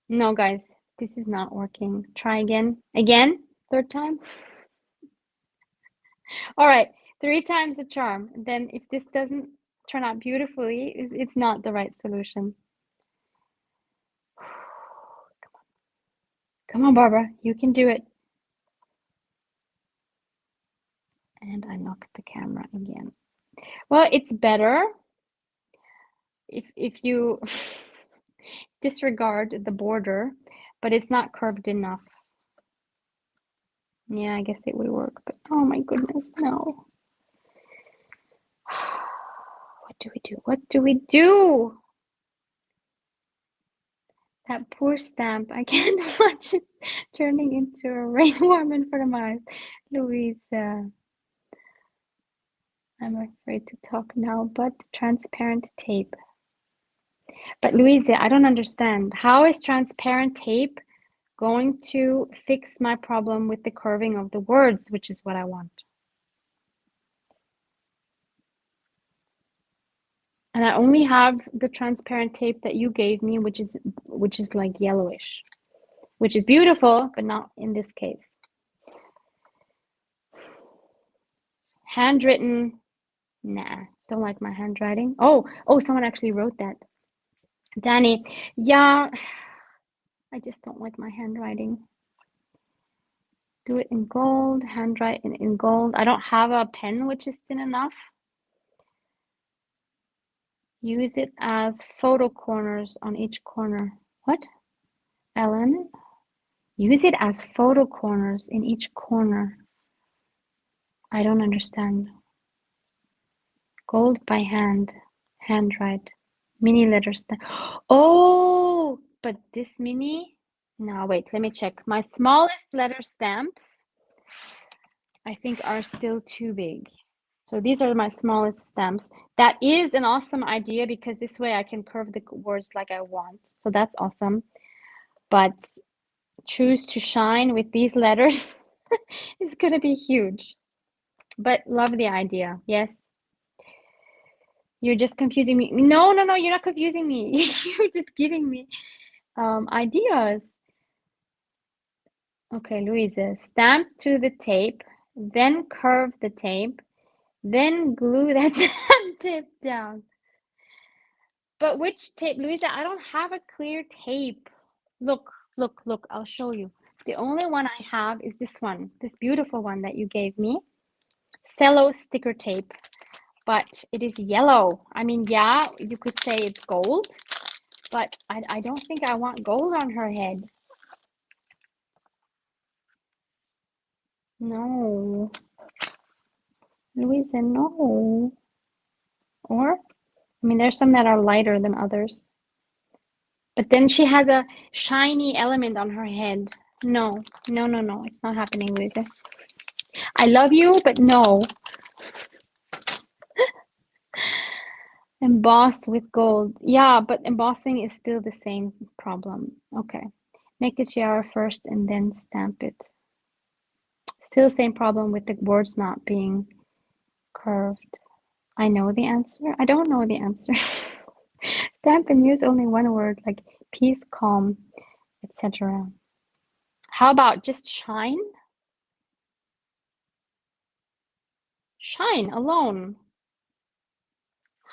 No, guys, this is not working. Try again. Again? Third time? All right, 3 times the charm. Then if this doesn't turn out beautifully, it's not the right solution. Come on, Barbara, you can do it. And I knocked the camera again. Well, it's better if you disregard the border, but it's not curved enough. Yeah, I guess it would work, but oh my goodness, no. What do we do? What do we do? That poor stamp. I can't watch it turning into a rainworm in front of my eyes. Louisa. I'm afraid to talk now, but transparent tape. But Louisa, I don't understand. How is transparent tape going to fix my problem with the curving of the words, which is what I want? And I only have the transparent tape that you gave me, which is like yellowish, which is beautiful, but not in this case. Handwritten, nah, don't like my handwriting. Oh, someone actually wrote that. Danny, yeah, I just don't like my handwriting. Do it in gold, handwrite in gold. I don't have a pen which is thin enough. Use it as photo corners on each corner. What? Ellen? Use it as photo corners in each corner. I don't understand. Gold by hand. Handwrite. Mini letters. Oh, but this mini? No, wait, let me check. My smallest letter stamps, I think, are still too big. So these are my smallest stamps. That is an awesome idea because this way I can curve the words like I want. So that's awesome. But choose to shine with these letters is going to be huge. But love the idea. Yes. You're just confusing me. No, no, no, you're not confusing me. You're just giving me ideas. Okay, Louisa, stamp to the tape, then curve the tape, then glue that damn tape down. But which tape, Louisa? I don't have a clear tape. Look, look, look, I'll show you. The only one I have is this one, this beautiful one that you gave me. Cello sticker tape, but it is yellow. I mean, yeah, you could say it's gold, but I don't think I want gold on her head. No, Louisa, no. Or, I mean, there's some that are lighter than others. But then she has a shiny element on her head. No, no, no, no. It's not happening, Louisa. I love you, but no. Emboss with gold. Yeah, but embossing is still the same problem. Okay. Make the tiara first and then stamp it. Still the same problem with the words not being curved. I know the answer. I don't know the answer. Stamp and use only one word like peace, calm, etc. How about just shine? Shine alone.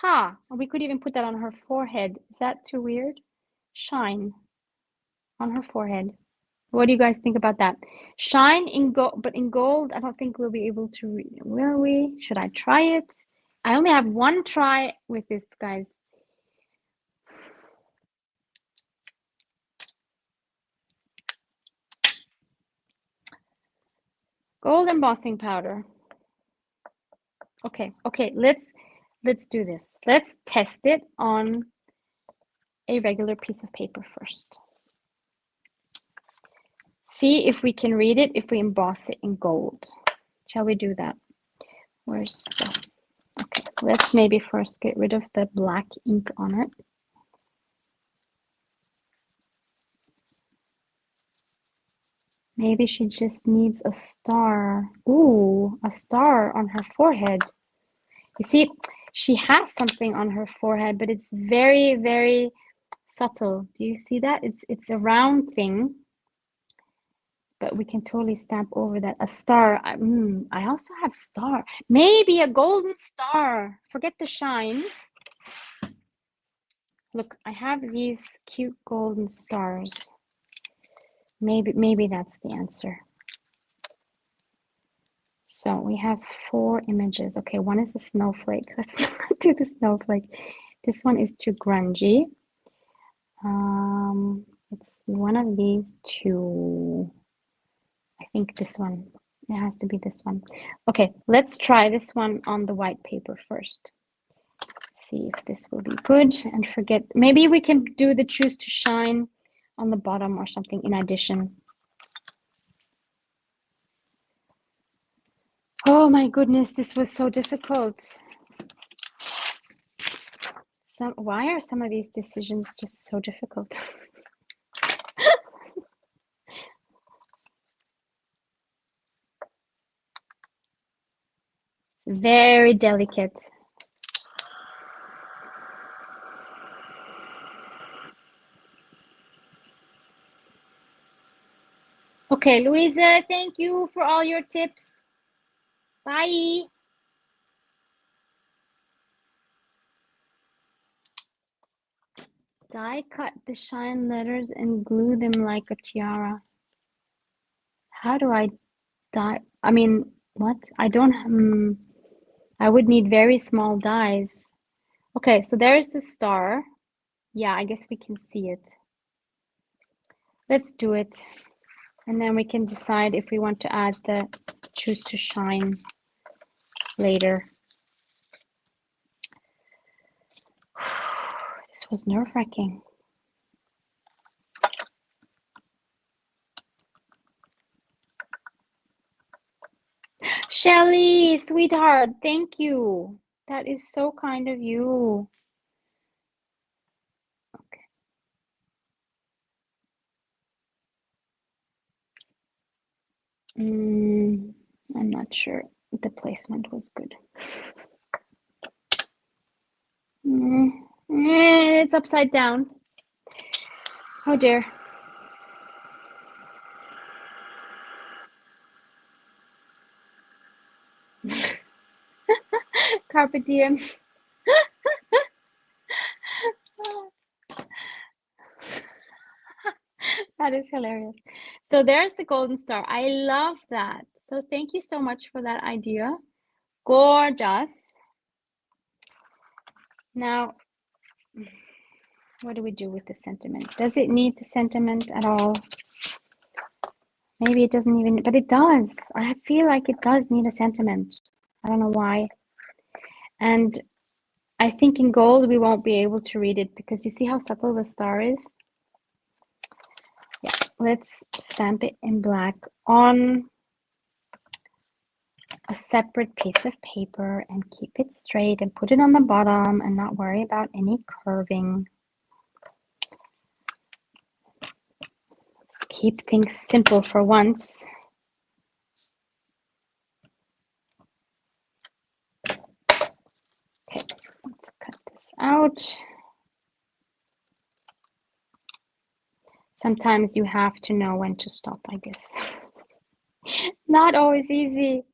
Ha! We could even put that on her forehead. Is that too weird? Shine on her forehead. What do you guys think about that? Shine in gold, but in gold, I don't think we'll be able to read. Will we? Should I try it? I only have one try with this, guys. Gold embossing powder. Okay, okay, let's do this. Let's test it on a regular piece of paper first. See if we can read it if we emboss it in gold. Shall we do that? Where's the... Okay, let's maybe first get rid of the black ink on it. Maybe she just needs a star. Ooh, a star on her forehead. You see, she has something on her forehead, but it's very, very subtle. Do you see that? It's a round thing, but we can totally stamp over that. A star. I also have star. Maybe a golden star. Forget the shine. Look, I have these cute golden stars. Maybe that's the answer. So we have 4 images. Okay, one is a snowflake. Let's not do the snowflake. This one is too grungy. It's one of these 2. I think this one. It has to be this one. Okay, let's try this one on the white paper first. See if this will be good and forget. Maybe we can do the choose to shine on the bottom or something in addition. Oh my goodness, this was so difficult. Why are some of these decisions just so difficult? Very delicate. Okay, Louisa, thank you for all your tips. Bye. Die cut the shine letters and glue them like a tiara. How do I die? I mean, what? I don't, I would need very small dies. Okay, so there's the star. Yeah, I guess we can see it. Let's do it. And then we can decide if we want to add the choose to shine later. This was nerve-wracking. Shelly, sweetheart, thank you. That is so kind of you. Okay. I'm not sure the placement was good. it's upside down. Oh dear. Carpe diem. That is hilarious. So there's the golden star. I love that. So thank you so much for that idea. Gorgeous. Now, what do we do with the sentiment? Does it need the sentiment at all? Maybe it doesn't even, but it does. I feel like it does need a sentiment. I don't know why. And I think in gold, we won't be able to read it because you see how subtle the star is? Yeah, let's stamp it in black on a separate piece of paper and keep it straight and put it on the bottom and not worry about any curving. Keep things simple for once. Okay, let's cut this out. Sometimes you have to know when to stop, I guess. Not always easy.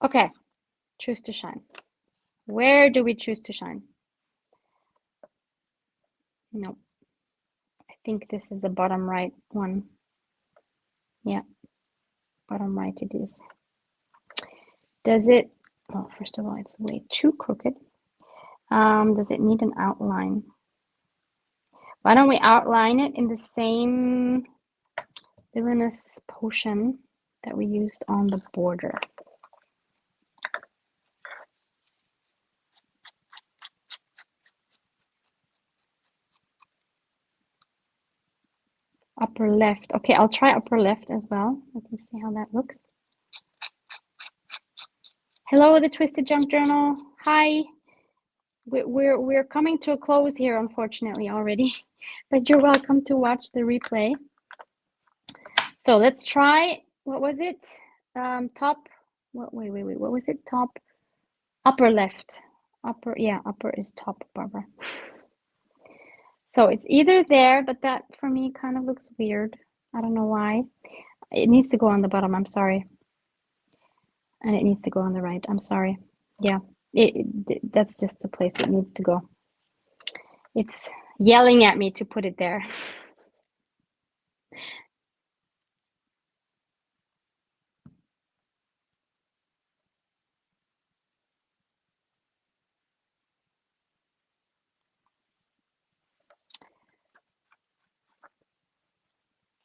Okay, choose to shine. Where do we choose to shine? No, I think this is the bottom right one. Yeah, bottom right it is. Does it, well, first of all, it's way too crooked. Does it need an outline? Why don't we outline it in the same villainous potion that we used on the border? Upper left. Okay, I'll try upper left as well. Let me see how that looks. Hello, the Twisted Junk Journal. Hi. We're coming to a close here, unfortunately, already, but you're welcome to watch the replay. So let's try, what was it? Top, wait, what was it? Top, upper left. Upper, yeah, upper is top, Barbara. So it's either there, but that for me kind of looks weird. I don't know why. It needs to go on the bottom, I'm sorry. And it needs to go on the right, I'm sorry. Yeah, that's just the place it needs to go. It's yelling at me to put it there.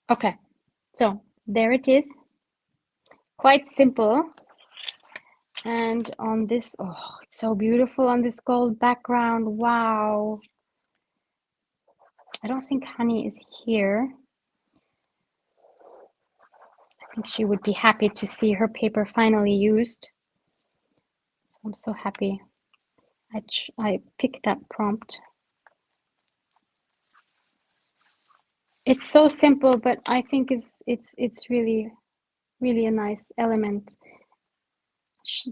Okay, so there it is. Quite simple. And on this, oh, it's so beautiful on this gold background. Wow. I don't think Honey is here. I think she would be happy to see her paper finally used. So I'm so happy I picked that prompt. It's so simple, but I think it's really, really a nice element.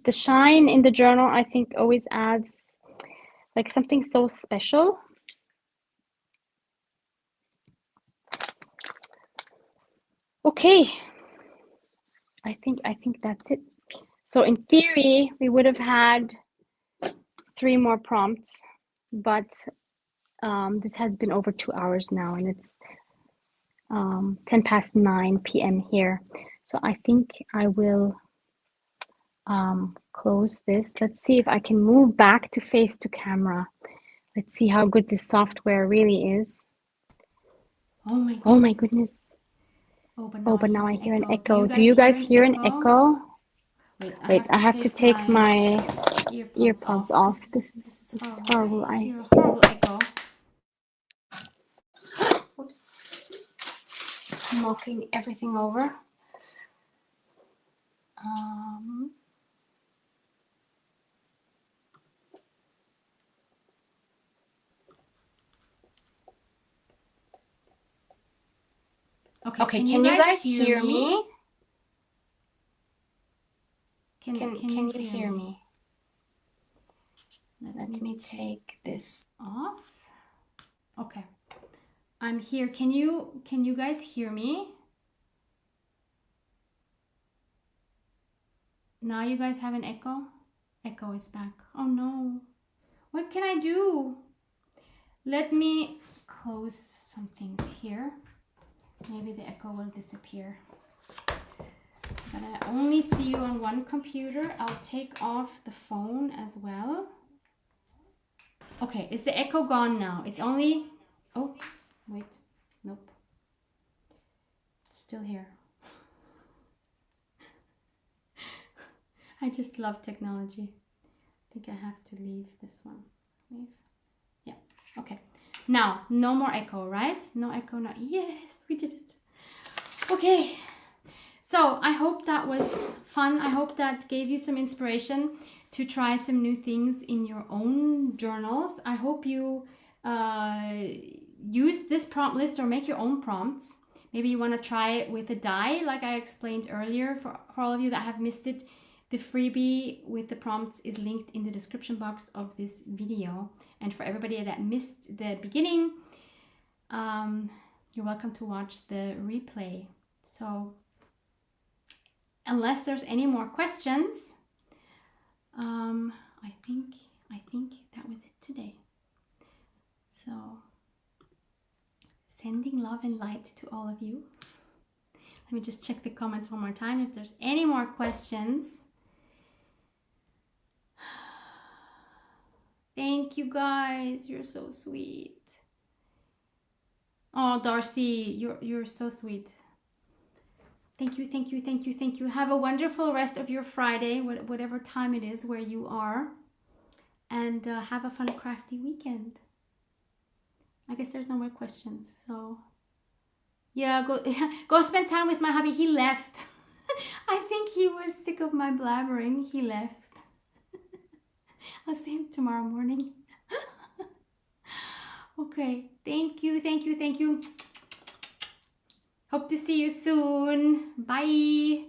The shine in the journal, I think, always adds like something so special. Okay, I think that's it. So in theory, we would have had 3 more prompts, but this has been over 2 hours now, and it's 10:09 p.m. here. So I think I will close this. Let's see if I can move back to face to camera. Let's see how good this software really is. Oh my goodness. Oh my goodness. Oh, but now I hear an echo. Do you guys hear an echo? Wait, I have to take my earpods off. This is horrible. I hear a horrible echo. Oops. Knocking everything over. Okay, can you guys hear me? Can you hear me? Let me take this off. Okay, I'm here. Can you guys hear me? Now you guys have an echo? Echo is back. Oh no. What can I do? Let me close some things here. Maybe the echo will disappear. So that I only see you on one computer. I'll take off the phone as well. Okay, is the echo gone now? It's only... Oh, wait. Nope. It's still here. I just love technology. I think I have to leave this one. Leave. Yeah, okay. Now, no more echo, right? No echo, no. Yes, we did it. Okay. So I hope that was fun. I hope that gave you some inspiration to try some new things in your own journals. I hope you use this prompt list or make your own prompts. Maybe you want to try it with a die, like I explained earlier. For all of you that have missed it, the freebie with the prompts is linked in the description box of this video. And for everybody that missed the beginning, you're welcome to watch the replay. So unless there's any more questions, I think that was it today. So sending love and light to all of you. Let me just check the comments one more time if there's any more questions. Thank you guys, you're so sweet. Oh, Darcy, you're so sweet. Thank you, thank you, thank you, thank you. Have a wonderful rest of your Friday, whatever time it is where you are. And have a fun crafty weekend. I guess there's no more questions, so... Yeah, go spend time with my hubby. He left. I think he was sick of my blabbering. He left. I'll see him tomorrow morning. Okay, thank you, thank you, thank you. Hope to see you soon. Bye.